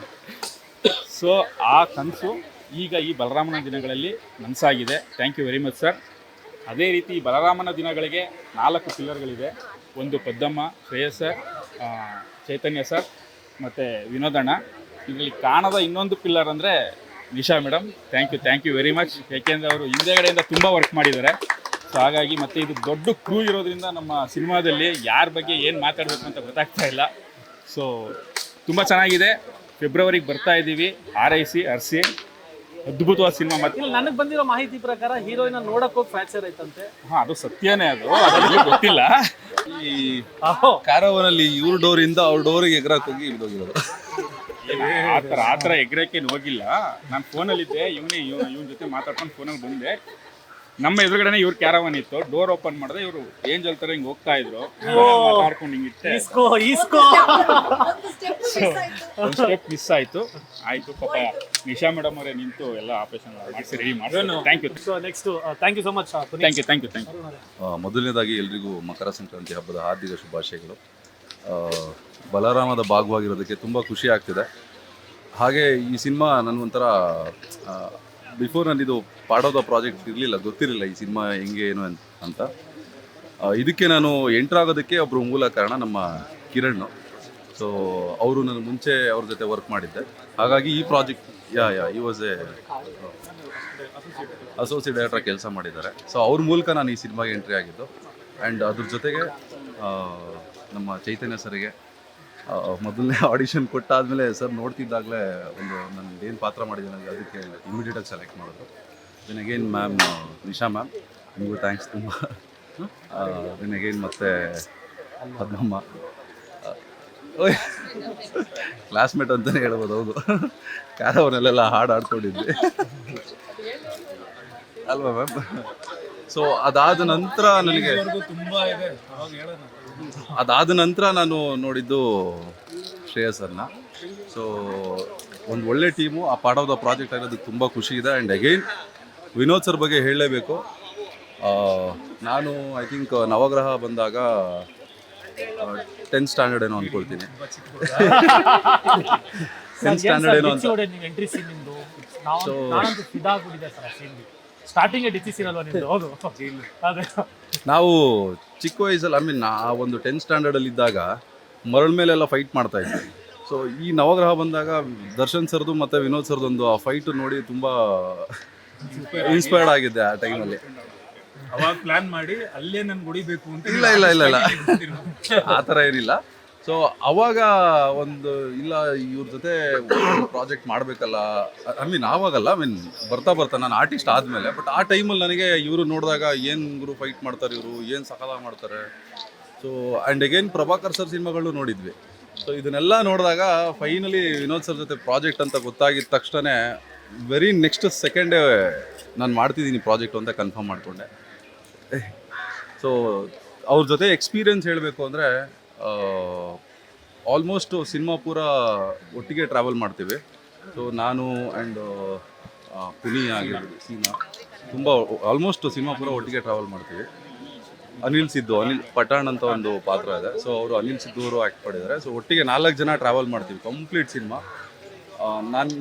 ಸೊ ಆ ಕನಸು ಈಗ ಈ ಬಲರಾಮನ ದಿನಗಳಲ್ಲಿ ನನಸಾಗಿದೆ. Thank you very much sir. ಅದೇ ರೀತಿ ಬಲರಾಮನ ದಿನಗಳಿಗೆ 4 ಪಿಲ್ಲರ್ಗಳಿದೆ. ಒಂದು ಪದ್ದಮ್ಮ, ಶ್ರೇಯಸ್ ಸರ್, ಚೈತನ್ಯ ಸರ್ ಮತ್ತು ವಿನೋದಣ್ಣ. ಇದರಲ್ಲಿ ಕಾಣದ ಇನ್ನೊಂದು ಪಿಲ್ಲರ್ ಅಂದರೆ Nisha madam. Thank you very much. ಏಕೆಂದರೆ ಅವರು ಹಿಂದೆಗಡೆಯಿಂದ ತುಂಬ ವರ್ಕ್ ಮಾಡಿದ್ದಾರೆ. ಸೊ ಹಾಗಾಗಿ ಮತ್ತು ಇದು ದೊಡ್ಡ ಕ್ರೂ ಇರೋದ್ರಿಂದ ನಮ್ಮ ಸಿನಿಮಾದಲ್ಲಿ ಯಾರ ಬಗ್ಗೆ ಏನು ಮಾತಾಡಬೇಕು ಅಂತ ಗೊತ್ತಾಗ್ತಾ ಇಲ್ಲ. ಸೊ ತುಂಬ ಚೆನ್ನಾಗಿದೆ. ಫೆಬ್ರವರಿಗೆ ಬರ್ತಾ ಇದ್ದೀವಿ. ಆರೈಸಿ ಹರಿಸಿ ಅದ್ಭುತವಾದ ಸಿನಿಮಾ. ಮತ್ತೆ ನನಗೆ ಬಂದಿರೋ ಮಾಹಿತಿ ಪ್ರಕಾರ ಹೀರೋಯಿನ್ ನೋಡಕ್ ಹೋಗಿ ಫ್ರಾಕ್ಚರ್ ಆಯ್ತಂತೆ. ಅದು ಸತ್ಯನೇ, ಅದು ಗೊತ್ತಿಲ್ಲ. ಈ ಕಾರವನಲ್ಲಿ ಇವ್ರ ಡೋರಿಂದ ಅವ್ರ ಡೋರಿಗೆ ಎಗರಕ್ಕೆ ಹೋಗಿ ಇದ್ದೋಗಿರೋದು. ಆ ಥರ ಎಗ್ರಕ್ಕೇನು ಹೋಗಿಲ್ಲ. ನಾನು ಫೋನಲ್ಲಿದ್ದೆ, ಇವನ ಜೊತೆ ಮಾತಾಡ್ಕೊಂಡು ಫೋನಲ್ಲಿ ಬಂದೆ. ನಮ್ಮ ಎದುರುಗಡೆನೆ ಇವ್ರ ಕ್ಯಾರವನ್ ಇತ್ತು. ಡೋರ್ ಓಪನ್ ಮಾಡಿದೆ, ಇವರು ಏಂಜಲ್ ಥರ ಹಿಂಗೆ ಹೋಗ್ತಾ ಇದ್ರು. ಮಾತಾಡ್ಕೊಂಡು ಹಿಂಗಿಟ್ಟೆ, ಒಂದು ಸ್ಟೆಪ್ ಮಿಸ್ ಆಯಿತು. ಪಾಪ ನಿಶಾ ಮೇಡಮ್ ಅವರೇ ನಿಂತು ಎಲ್ಲ ಆಪರೇಷನ್ ಮಾಡಿಸಿ ರೆಡಿ ಮಾಡಿದ್ರು. Thank you. Next thank you so much. Thank you. ಮೊದಲನೇದಾಗಿ ಎಲ್ರಿಗೂ ಮಕರ ಸಂಕ್ರಾಂತಿ ಹಬ್ಬದ ಹಾರ್ದಿಕ ಶುಭಾಶಯಗಳು. ಬಲರಾಮದ ಭಾಗವಾಗಿರೋದಕ್ಕೆ ತುಂಬ ಖುಷಿ ಆಗ್ತಿದೆ. ಹಾಗೆ ಈ ಸಿನಿಮಾ ನನಗೊಂಥರ ಬಿಫೋರ್ ನನ್ನಿದು ಪಾರ್ಟ್ ಆಫ್ ದ ಪ್ರಾಜೆಕ್ಟ್ ಇರಲಿಲ್ಲ, ಗೊತ್ತಿರಲಿಲ್ಲ ಈ ಸಿನಿಮಾ ಹೆಂಗೆ ಏನು ಅಂತ. ಇದಕ್ಕೆ ನಾನು ಎಂಟ್ರ್ ಆಗೋದಕ್ಕೆ ಒಬ್ಬರು ಮೂಲ ಕಾರಣ ನಮ್ಮ ಕಿರಣ್. ಸೊ ಅವರು ನಾನು ಮುಂಚೆ ಅವ್ರ ಜೊತೆ ವರ್ಕ್ ಮಾಡಿದ್ದೆ. ಹಾಗಾಗಿ ಈ ಪ್ರಾಜೆಕ್ಟ್ ಈ ವಾಸ್ ಎ ಅಸೋಸಿಯೇಟ್ ಡೈರೆಕ್ಟರ್ ಕೆಲಸ ಮಾಡಿದ್ದಾರೆ. ಸೊ ಅವ್ರ ಮೂಲಕ ನಾನು ಈ ಸಿನಿಮಾಗೆ ಎಂಟ್ರಿ ಆಗಿದ್ದು. ಆ್ಯಂಡ್ ಅದ್ರ ಜೊತೆಗೆ ನಮ್ಮ ಚೈತನ್ಯ ಸರ್ಗೆ ಮೊದಲನೇ ಆಡಿಷನ್ ಕೊಟ್ಟಾದಮೇಲೆ ಸರ್ ನೋಡ್ತಿದ್ದಾಗಲೇ ಒಂದು ನಾನು ಏನು ಪಾತ್ರ ಮಾಡಿದ್ದೀನಿ ಅದಕ್ಕೆ ಇಮಿಡಿಯೇಟಾಗಿ ಸೆಲೆಕ್ಟ್ ಮಾಡಿದ್ರು. Then again ma'am Nisha ma'am ನಿಮಗೂ ಥ್ಯಾಂಕ್ಸ್ ತುಂಬ. ದೆನ್ ಅಗೇನ್ ಮತ್ತು ಪದ್ಮಮ್ಮ ಕ್ಲಾಸ್ಮೇಟ್ ಅಂತಲೇ ಹೇಳ್ಬೋದು. ಹೌದು, ಕ್ಯಾರವನಲ್ಲೆಲ್ಲ ಹಾಡು ಆಡ್ಕೊಂಡಿದ್ವಿ ಅಲ್ವಾ ಮ್ಯಾಮ್? ಸೊ ಅದಾದ ನಂತರ ನಾನು ನೋಡಿದ್ದು ಶ್ರೇಯಸ್ಸರ್ನ. ಸೊ ಒಂದು ಒಳ್ಳೆ ಟೀಮು, ಆ ಪಾರ್ಟ್ ಆಫ್ ದ ಪ್ರಾಜೆಕ್ಟ್ ಆಗೋದಕ್ಕೆ ತುಂಬ ಖುಷಿ ಇದೆ. ಆ್ಯಂಡ್ ಅಗೈನ್ ವಿನೋದ್ ಸರ್ ಬಗ್ಗೆ ಹೇಳಲೇಬೇಕು. ನಾನು ಐ ಥಿಂಕ್ ನವಗ್ರಹ ಬಂದಾಗ 10th ಸ್ಟ್ಯಾಂಡರ್ಡ್ ಏನೋ ಅಂದ್ಕೊಳ್ತೀನಿ. 10th ಸ್ಟ್ಯಾಂಡರ್ಡ್ ಏನೋ ಅಂತ. ನಾವು ಚಿಕ್ಕ ವಯಸ್ಸಲ್ಲಿ ಆ ಒಂದು 10th ಸ್ಟ್ಯಾಂಡರ್ಡಲ್ಲಿ ಇದ್ದಾಗ ಮರಳ ಮೇಲೆಲ್ಲ ಫೈಟ್ ಮಾಡ್ತಾ ಇದ್ವಿ. ಸೊ ಈ ನವಗ್ರಹ ಬಂದಾಗ ದರ್ಶನ್ ಸರ್ದು ಮತ್ತು ವಿನೋದ್ ಸರ್ದೊಂದು ಆ ಫೈಟು ನೋಡಿ ತುಂಬ ಇನ್ಸ್ಪೈರ್ಡ್ ಆಗಿದ್ದೆ ಆ ಟೈಮಲ್ಲಿ. ಅವಾಗ ಪ್ಲಾನ್ ಮಾಡಿ ಅಲ್ಲೇ ನನ್ಗೆ ಹೊಡಿಬೇಕು ಅಂತ. ಇಲ್ಲ ಆ ಥರ ಏನಿಲ್ಲ. ಸೊ ಅವಾಗ ಒಂದು ಇಲ್ಲ ಇವ್ರ ಜೊತೆ ಪ್ರಾಜೆಕ್ಟ್ ಮಾಡಬೇಕಲ್ಲ, ಆವಾಗಲ್ಲ ಬರ್ತಾ ನಾನು ಆರ್ಟಿಸ್ಟ್ ಆದಮೇಲೆ. ಬಟ್ ಆ ಟೈಮಲ್ಲಿ ನನಗೆ ಇವರು ನೋಡಿದಾಗ ಏನು ಗುರು ಫೈಟ್ ಮಾಡ್ತಾರೆ ಇವರು, ಏನು ಸಕಲ ಮಾಡ್ತಾರೆ. So and again Prabhakar sir ಸಿನಿಮಾಗಳು ನೋಡಿದ್ವಿ. ಸೊ ಇದನ್ನೆಲ್ಲ ನೋಡಿದಾಗ ಫೈನಲಿ ವಿನೋದ್ ಸರ್ ಜೊತೆ ಪ್ರಾಜೆಕ್ಟ್ ಅಂತ ಗೊತ್ತಾಗಿದ್ದ ತಕ್ಷಣ ವೆರಿ ನೆಕ್ಸ್ಟ್ ಸೆಕೆಂಡೇ ನಾನು ಮಾಡ್ತಿದ್ದೀನಿ ಪ್ರಾಜೆಕ್ಟ್ ಅಂತ ಕನ್ಫರ್ಮ್ ಮಾಡಿಕೊಂಡೆ. ಸೊ ಅವ್ರ ಜೊತೆ ಎಕ್ಸ್ಪೀರಿಯನ್ಸ್ ಹೇಳಬೇಕು ಅಂದರೆ ಆಲ್ಮೋಸ್ಟ್ ಸಿನಿಮಾ ಪೂರ ಒಟ್ಟಿಗೆ ಟ್ರಾವೆಲ್ ಮಾಡ್ತೀವಿ. ಸೊ ನಾನು ಆ್ಯಂಡ್ ಪುನಿ ಆಗಿರ್ಬೋದು ಸೀನಾ ತುಂಬ ಆಲ್ಮೋಸ್ಟ್ ಸಿನಿಮಾ ಪೂರ ಒಟ್ಟಿಗೆ ಟ್ರಾವೆಲ್ ಮಾಡ್ತೀವಿ. ಅನಿಲ್ ಪಠಾಣ್ ಅಂತ ಒಂದು ಪಾತ್ರ ಇದೆ. ಸೊ ಅವರು ಅನಿಲ್ ಸಿದ್ದು ಅವರು ಆ್ಯಕ್ಟ್ ಮಾಡಿದ್ದಾರೆ. ಸೊ ಒಟ್ಟಿಗೆ 4 ಜನ ಟ್ರಾವೆಲ್ ಮಾಡ್ತೀವಿ ಕಂಪ್ಲೀಟ್ ಸಿನಿಮಾ. ನಾನು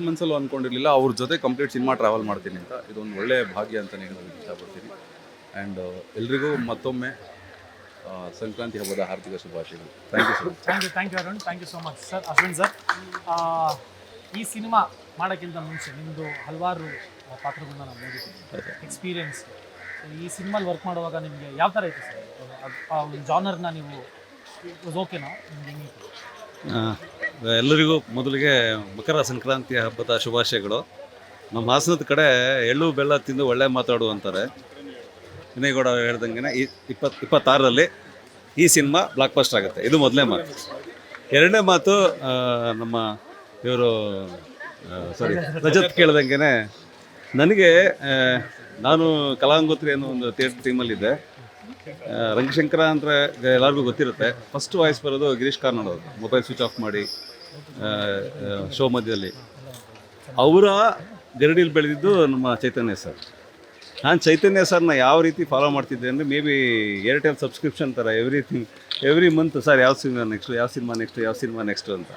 ಮನಸ್ಸಲ್ಲೂ ಅಂದ್ಕೊಂಡಿರಲಿಲ್ಲ ಅವ್ರ ಜೊತೆ ಕಂಪ್ಲೀಟ್ ಸಿನಿಮಾ ಟ್ರಾವೆಲ್ ಮಾಡ್ತೀನಿ ಅಂತ. ಇದೊಂದು ಒಳ್ಳೆಯ ಭಾಗ್ಯ ಅಂತಲೇ ಹೇಳೋದಕ್ಕೆ ಇಷ್ಟಪಡ್ತೀನಿ. ಆ್ಯಂಡ್ ಎಲ್ರಿಗೂ ಮತ್ತೊಮ್ಮೆ ಸಂಕ್ರಾಂತಿ ಹಬ್ಬದ ಹಾರ್ದಿಕ ಶುಭಾಶಯಗಳು. Thank you sir. Thank you Arun, thank you so much sir. Ashwin sir, ಈ ಸಿನಿಮಾ ಮಾಡೋಕ್ಕಿಂತ ಮುಂಚೆ ನಿಮ್ಮದು ಹಲವಾರು ಪಾತ್ರಗಳನ್ನ ನಾವು ನೋಡಿದ್ದೀವಿ, ಎಕ್ಸ್ಪೀರಿಯನ್ಸ್. ಈ ಸಿನಿಮಾಲಿ ವರ್ಕ್ ಮಾಡುವಾಗ ನಿಮಗೆ ಯಾವ ಥರ ಇತ್ತು ಸರ್? ಆ ಒಂದು ಜಾನರ್ನ ನೀವು ಓಕೆನಾ ನಿಮಗೆ? ಎಲ್ಲರಿಗೂ ಮೊದಲಿಗೆ ಮಕರ ಸಂಕ್ರಾಂತಿಯ ಹಬ್ಬದ ಶುಭಾಶಯಗಳು. ನಮ್ಮ ಹಾಸನದ ಕಡೆ ಎಳ್ಳು ಬೆಲ್ಲ ತಿಂದು ಒಳ್ಳೆ ಮಾತಾಡು ಅಂತಾರೆ. ವಿನಯಗೌಡ ಹೇಳ್ದಂಗೆ 26ರಲ್ಲಿ ಈ ಸಿನಿಮಾ ಬ್ಲಾಕ್ ಬಸ್ಟರ್ ಆಗುತ್ತೆ. ಇದು ಮೊದಲನೇ ಮಾತು. ಎರಡನೇ ಮಾತು, ನಮ್ಮ ಇವರು ರಜತ್ ಕೇಳ್ದಂಗೆ ನನಗೆ ನಾನು ಕಲಾಂಗೋತ್ರಿ ಅನ್ನೋ ಒಂದು ಥಿಯೇಟ್ರ್ ಟೀಮಲ್ಲಿದ್ದೆ. ರಂಗಶಂಕರ ಅಂದರೆ ಎಲ್ಲರಿಗೂ ಗೊತ್ತಿರುತ್ತೆ. ಫಸ್ಟ್ ವಾಯ್ಸ್ ಬರೋದು ಗಿರೀಶ್ ಕಾರ್ನಾಡ್ ಅವರು, ಮೊಬೈಲ್ ಸ್ವಿಚ್ ಆಫ್ ಮಾಡಿ ಶೋ ಮಧ್ಯದಲ್ಲಿ. ಅವರ ಗರಡಿಲಿ ಬೆಳೆದಿದ್ದು ನಮ್ಮ ಚೈತನ್ಯ ಸರ್. ನಾನು ಚೈತನ್ಯ ಸರ್ನ ಯಾವ ರೀತಿ ಫಾಲೋ ಮಾಡ್ತಿದ್ದೆ ಅಂದರೆ ಮೇ ಬಿ ಏರ್ಟೆಲ್ ಸಬ್ಸ್ಕ್ರಿಪ್ಷನ್ ಥರ ಎವ್ರಿ ಮಂತ್ ಸರ್ ಯಾವ ಸಿನಿಮಾ ನೆಕ್ಸ್ಟು ಅಂತ.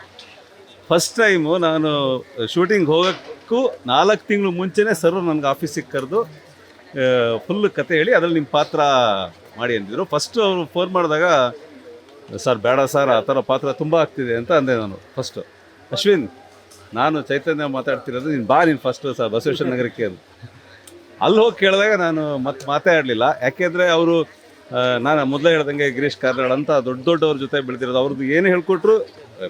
ಫಸ್ಟ್ ಟೈಮು ನಾನು ಶೂಟಿಂಗ್ ಹೋಗೋಕ್ಕೂ 4 ತಿಂಗಳು ಮುಂಚೆನೇ ಸರ್ ನನಗೆ ಆಫೀಸಿಗೆ ಕರೆದು ಫುಲ್ ಕತೆ ಹೇಳಿ ಅದರಲ್ಲಿ ನಿಮ್ಮ ಪಾತ್ರ ಮಾಡಿ ಅಂದಿದ್ರು. ಫಸ್ಟು ಅವರು ಫೋನ್ ಮಾಡಿದಾಗ ಸರ್ ಬೇಡ ಸರ್, ಆ ಥರ ಪಾತ್ರ ತುಂಬ ಆಗ್ತಿದೆ ಅಂತ ಅಂದೆ ನಾನು. ಫಸ್ಟು ಅಶ್ವಿನ್, ನಾನು ಚೈತನ್ಯ ಮಾತಾಡ್ತಿರೋದು, ನೀನು ಬಾ, ನೀನು ಫಸ್ಟು ಸರ್ ಬಸವೇಶ್ವರ ನಗರಕ್ಕೆ ಅಂತ. ಅಲ್ಲಿ ಹೋಗಿ ಕೇಳಿದಾಗ ನಾನು ಮಾತೇ ಆಡಲಿಲ್ಲ. ಯಾಕೆಂದರೆ ಅವರು ನಾನು ಮೊದಲೇ ಹೇಳ್ದಂಗೆ ಗಿರೀಶ್ ಕಾರ್ನಾಡ್ ಅಂತ ದೊಡ್ಡವ್ರ ಜೊತೆ ಬೆಳೆದಿರೋದು. ಅವ್ರದ್ದು ಏನು ಹೇಳ್ಕೊಟ್ರು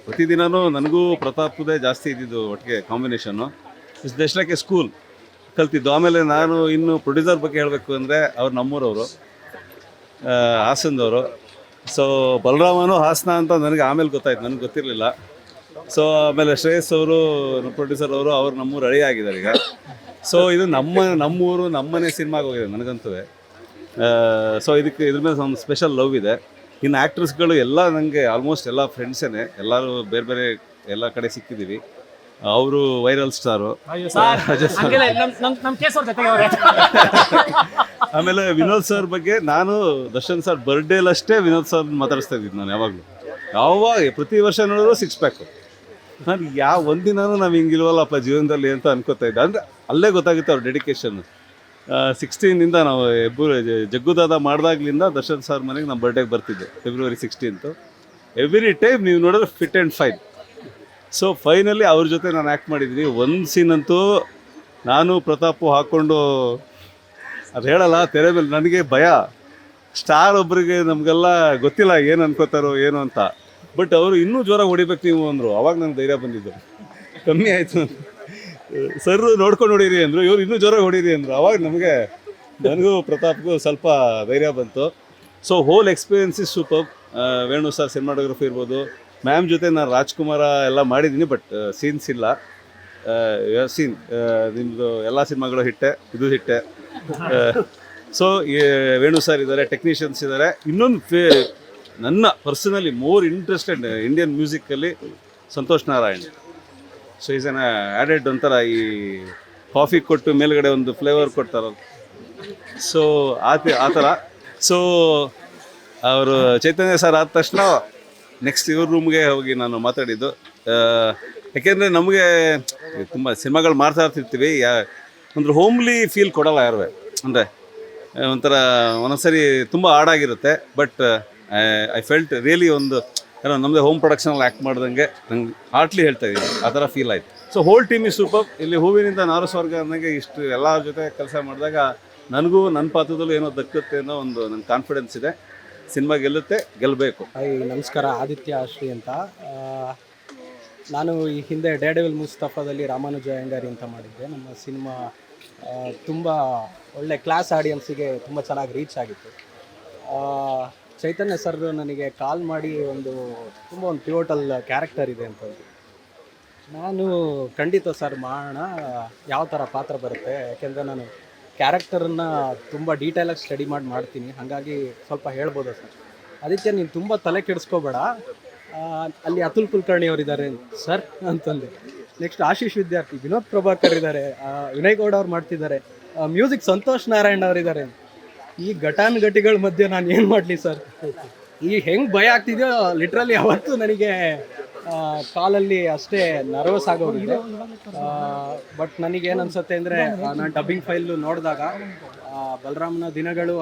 ಪ್ರತಿದಿನವೂ ನನಗೂ ಪ್ರತಾಪ್ದೇ ಜಾಸ್ತಿ ಇದ್ದಿದ್ದು ಒಟ್ಟಿಗೆ combination. It's just like A school ಕಲ್ತಿದ್ದು. ಆಮೇಲೆ ನಾನು ಇನ್ನು ಪ್ರೊಡ್ಯೂಸರ್ ಬಗ್ಗೆ ಹೇಳಬೇಕು ಅಂದರೆ ಅವ್ರು ನಮ್ಮೂರವರು, ಹಾಸನದವರು. ಸೊ ಬಲರಾಮನು ಹಾಸನ ಅಂತ ನನಗೆ ಆಮೇಲೆ ಗೊತ್ತಾಯ್ತು, ನನಗೆ ಗೊತ್ತಿರಲಿಲ್ಲ. ಸೊ ಆಮೇಲೆ ಶ್ರೇಯಸ್ ಅವರು ಪ್ರೊಡ್ಯೂಸರ್ ಅವರು ನಮ್ಮೂರು ಹಳಿ ಆಗಿದ್ದಾರೆ ಈಗ. ಸೊ ಇದು ನಮ್ಮೂರು ನಮ್ಮನೆ ಸಿನಿಮಾಗೆ ಹೋಗಿದೆ ನನಗಂತೂ. ಸೊ ಇದ್ರ ಮೇಲೆ ಒಂದು ಸ್ಪೆಷಲ್ ಲವ್ ಇದೆ. ಇನ್ನು ಆ್ಯಕ್ಟ್ರಸ್ಗಳು ಎಲ್ಲ ನನಗೆ ಆಲ್ಮೋಸ್ಟ್ ಎಲ್ಲ ಫ್ರೆಂಡ್ಸೇ, ಎಲ್ಲರೂ ಬೇರೆ ಬೇರೆ ಎಲ್ಲ ಕಡೆ ಸಿಕ್ಕಿದ್ದೀವಿ. ಅವರು ವೈರಲ್ ಸ್ಟಾರು. ಆಮೇಲೆ ವಿನೋದ್ ಸರ್ ಬಗ್ಗೆ ನಾನು ದರ್ಶನ್ ಸರ್ ಬರ್ಡೇಲಷ್ಟೇ ವಿನೋದ್ ಸರ್ ಮಾತಾಡಿಸ್ತಾ ಇದ್ದಿದ್ದು ನಾನು ಯಾವಾಗಲೂ. ಪ್ರತಿ ವರ್ಷ ನೋಡಿದ್ರು 6 ಪ್ಯಾಕು. ನಾನು ಒಂದಿನೂ ನಾವು ಹಿಂಗಿಲ್ವಲ್ಲಪ್ಪ ಜೀವನದಲ್ಲಿ ಅಂತ ಅನ್ಕೋತಾ ಇದ್ದೆ. ಅಂದರೆ ಅಲ್ಲೇ ಗೊತ್ತಾಗುತ್ತೆ ಅವ್ರ ಡೆಡಿಕೇಶನ್. 16 ನಾವು ಜಗ್ಗುದಾದ ಮಾಡಿದಾಗ್ಲಿಂದ ದರ್ಶನ್ ಸರ್ ಮನೆಗೆ ನಮ್ಮ ಬರ್ಡೇಗೆ ಬರ್ತಿದ್ದೆ, February 16. ಎವ್ರಿ ಟೈಮ್ ನೀವು ನೋಡಿದ್ರೆ fit and fine. So finally ಅವ್ರ ಜೊತೆ ನಾನು ಆ್ಯಕ್ಟ್ ಮಾಡಿದ್ದೀನಿ. ಒಂದು ಸೀನಂತೂ ನಾನು ಪ್ರತಾಪು ಹಾಕ್ಕೊಂಡು ಅದು ಹೇಳಲ್ಲ ತೆರೆ ಮೇಲೆ, ನನಗೆ ಭಯ. ಸ್ಟಾರ್ ಒಬ್ಬರಿಗೆ ನಮಗೆಲ್ಲ ಗೊತ್ತಿಲ್ಲ ಏನು ಅನ್ಕೋತಾರೋ ಏನು ಅಂತ. ಬಟ್ ಅವರು ಇನ್ನೂ ಜೋರಾಗಿ ಹೊಡಿಬೇಕು ನೀವು ಅಂದರು. ಅವಾಗ ನಂಗೆ ಧೈರ್ಯ ಬಂದಿದ್ದು, ಕಮ್ಮಿ ಆಯಿತು. ಸರ್ ನೋಡ್ಕೊಂಡು ಹೊಡೀರಿ ಅಂದರು, ಇವ್ರು ಇನ್ನೂ ಜೋರಾಗಿ ಹೊಡೀರಿ ಅಂದರು. ಅವಾಗ ನನಗೂ ಪ್ರತಾಪ್ಗೂ ಸ್ವಲ್ಪ ಧೈರ್ಯ ಬಂತು. So hole experience is super. Venu sir cinematography ಇರ್ಬೋದು, ಮ್ಯಾಮ್ ಜೊತೆ ನಾನು ರಾಜ್ಕುಮಾರ ಎಲ್ಲ ಮಾಡಿದ್ದೀನಿ, ಬಟ್ ಸೀನ್ಸ್ ಇಲ್ಲ. ಸೀನ್ ನಿಮ್ಮದು ಎಲ್ಲ ಸಿನಿಮಾಗಳು ಹಿಟ್ಟೆ, ಇದು ಹಿಟ್ಟೆ. ಸೊ ವೇಣು ಸರ್ ಇದ್ದಾರೆ, ಟೆಕ್ನಿಷಿಯನ್ಸ್ ಇದ್ದಾರೆ. ಇನ್ನೊಂದು ನನ್ನ ಪರ್ಸನಲಿ ಮೋರ್ ಇಂಟ್ರೆಸ್ಟೆಡ್ ಇಂಡಿಯನ್ ಮ್ಯೂಸಿಕ್ಕಲ್ಲಿ Santhosh Narayan. So is an added ಒಂಥರ ಈ ಕಾಫಿ ಕೊಟ್ಟು ಮೇಲ್ಗಡೆ ಒಂದು ಫ್ಲೇವರ್ ಕೊಡ್ತಾರಲ್ಲ, ಸೊ ಆ ಥರ. ಸೊ ಅವರು ಚೈತನ್ಯ ಸರ್ ಆದ ತಕ್ಷಣ ನೆಕ್ಸ್ಟ್ ಇವ್ರ ರೂಮ್ಗೆ ಹೋಗಿ ನಾನು ಮಾತಾಡಿದ್ದು. ಯಾಕೆಂದರೆ ನಮಗೆ ತುಂಬ ಸಿನಿಮಾಗಳು ಮಾಡ್ತಾ ಇರ್ತಿರ್ತೀವಿ, ಒಂದು ಹೋಮ್ಲಿ ಫೀಲ್ ಕೊಡಲ್ಲ ಯಾರು. ಅಂದರೆ ಒಂಥರ ಒಂದೊಂದ್ಸರಿ ತುಂಬ ಹಾಡಾಗಿರುತ್ತೆ, ಬಟ್ ಐ ಫೆಲ್ಟ್ ರಿಯಲಿ ಒಂದು ಏನೋ ನಮ್ಮದೇ ಹೋಮ್ ಪ್ರೊಡಕ್ಷನಲ್ಲಿ ಆ್ಯಕ್ಟ್ ಮಾಡ್ದಂಗೆ ನಂಗೆ ಹಾರ್ಟ್ಲಿ ಹೇಳ್ತಾ ಇದ್ದೀನಿ, ಆ ಥರ ಫೀಲ್ ಆಯಿತು. So whole team is super. ಇಲ್ಲಿ ಹೂವಿನಿಂದ ನಾರು ಸ್ವರ್ಗ ಅನ್ನಂಗೆ ಇಷ್ಟು ಎಲ್ಲರ ಜೊತೆ ಕೆಲಸ ಮಾಡಿದಾಗ ನನಗೂ ನನ್ನ ಪಾತ್ರದಲ್ಲೂ ಏನೋ ದಕ್ಕುತ್ತೆ ಅನ್ನೋ ಒಂದು ನನ್ನ ಕಾನ್ಫಿಡೆನ್ಸ್ ಇದೆ. ಸಿನಿಮಾ ಗೆಲ್ಲಬೇಕು. ನಮಸ್ಕಾರ, ಆದಿತ್ಯ ಶ್ರೀ ಅಂತ. ನಾನು ಈ ಹಿಂದೆ ಡೇರ್ಡೆವಿಲ್ ಮುಸ್ತಫಾದಲ್ಲಿ ರಾಮಾನುಜ ಅಯ್ಯಂಗಾರಿ ಅಂತ ಮಾಡಿದ್ದೆ. ನಮ್ಮ ಸಿನಿಮಾ ತುಂಬ ಒಳ್ಳೆ ಕ್ಲಾಸ್ ಆಡಿಯನ್ಸಿಗೆ ತುಂಬ ಚೆನ್ನಾಗಿ ರೀಚ್ ಆಗಿತ್ತು. ಚೈತನ್ಯ ಸರ್ ನನಗೆ ಕಾಲ್ ಮಾಡಿ ಒಂದು ಪಿವೋಟಲ್ ಕ್ಯಾರೆಕ್ಟರ್ ಇದೆ ಅಂತಂದು. ನಾನು ಖಂಡಿತ ಸರ್ ಮಾಡೋಣ, ಯಾವ ಥರ ಪಾತ್ರ ಬರುತ್ತೆ, ಯಾಕೆಂದರೆ ನಾನು ಕ್ಯಾರೆಕ್ಟರನ್ನು ತುಂಬ ಡೀಟೇಲಾಗಿ ಸ್ಟಡಿ ಮಾಡ್ತೀನಿ, ಹಾಗಾಗಿ ಸ್ವಲ್ಪ ಹೇಳ್ಬೋದಾ ಸರ್? ಅದಕ್ಕೆ ನೀನು ತುಂಬ ತಲೆ ಕೆಡಿಸ್ಕೋಬೇಡ, ಅಲ್ಲಿ ಅತುಲ್ ಕುಲಕರ್ಣಿ ಅವರಿದ್ದಾರೆ ಸರ್ ಅಂತಂದೆ. ನೆಕ್ಸ್ಟ್ ಆಶೀಶ್ ವಿದ್ಯಾರ್ಥಿ, ವಿನೋದ್ ಪ್ರಭಾಕರ್ ಇದ್ದಾರೆ, ವಿನಯ್ ಗೌಡ ಅವ್ರು ಮಾಡ್ತಿದ್ದಾರೆ, ಮ್ಯೂಸಿಕ್ ಸಂತೋಷ್ ನಾರಾಯಣ್ ಅವರಿದ್ದಾರೆ. ಈ ಘಟಾನುಘಟಿಗಳ ಮಧ್ಯೆ ನಾನು ಏನು ಮಾಡಲಿ ಸರ್? ಈ ಹೆಂಗೆ ಭಯ ಆಗ್ತಿದೆಯೋ ಲಿಟ್ರಲಿ ಅವತ್ತು ನನಗೆ ಕಾಲಲ್ಲಿ ಅಷ್ಟೇ ನರ್ವಸ್ ಆಗೋಗಿದೆ. ಬಟ್ ನನಗೇನು ಅನ್ಸುತ್ತೆ ಅಂದರೆ, ನಾನು ಡಬ್ಬಿಂಗ್ ಫೈಲು ನೋಡಿದಾಗ ಬಲರಾಮನ ದಿನಗಳು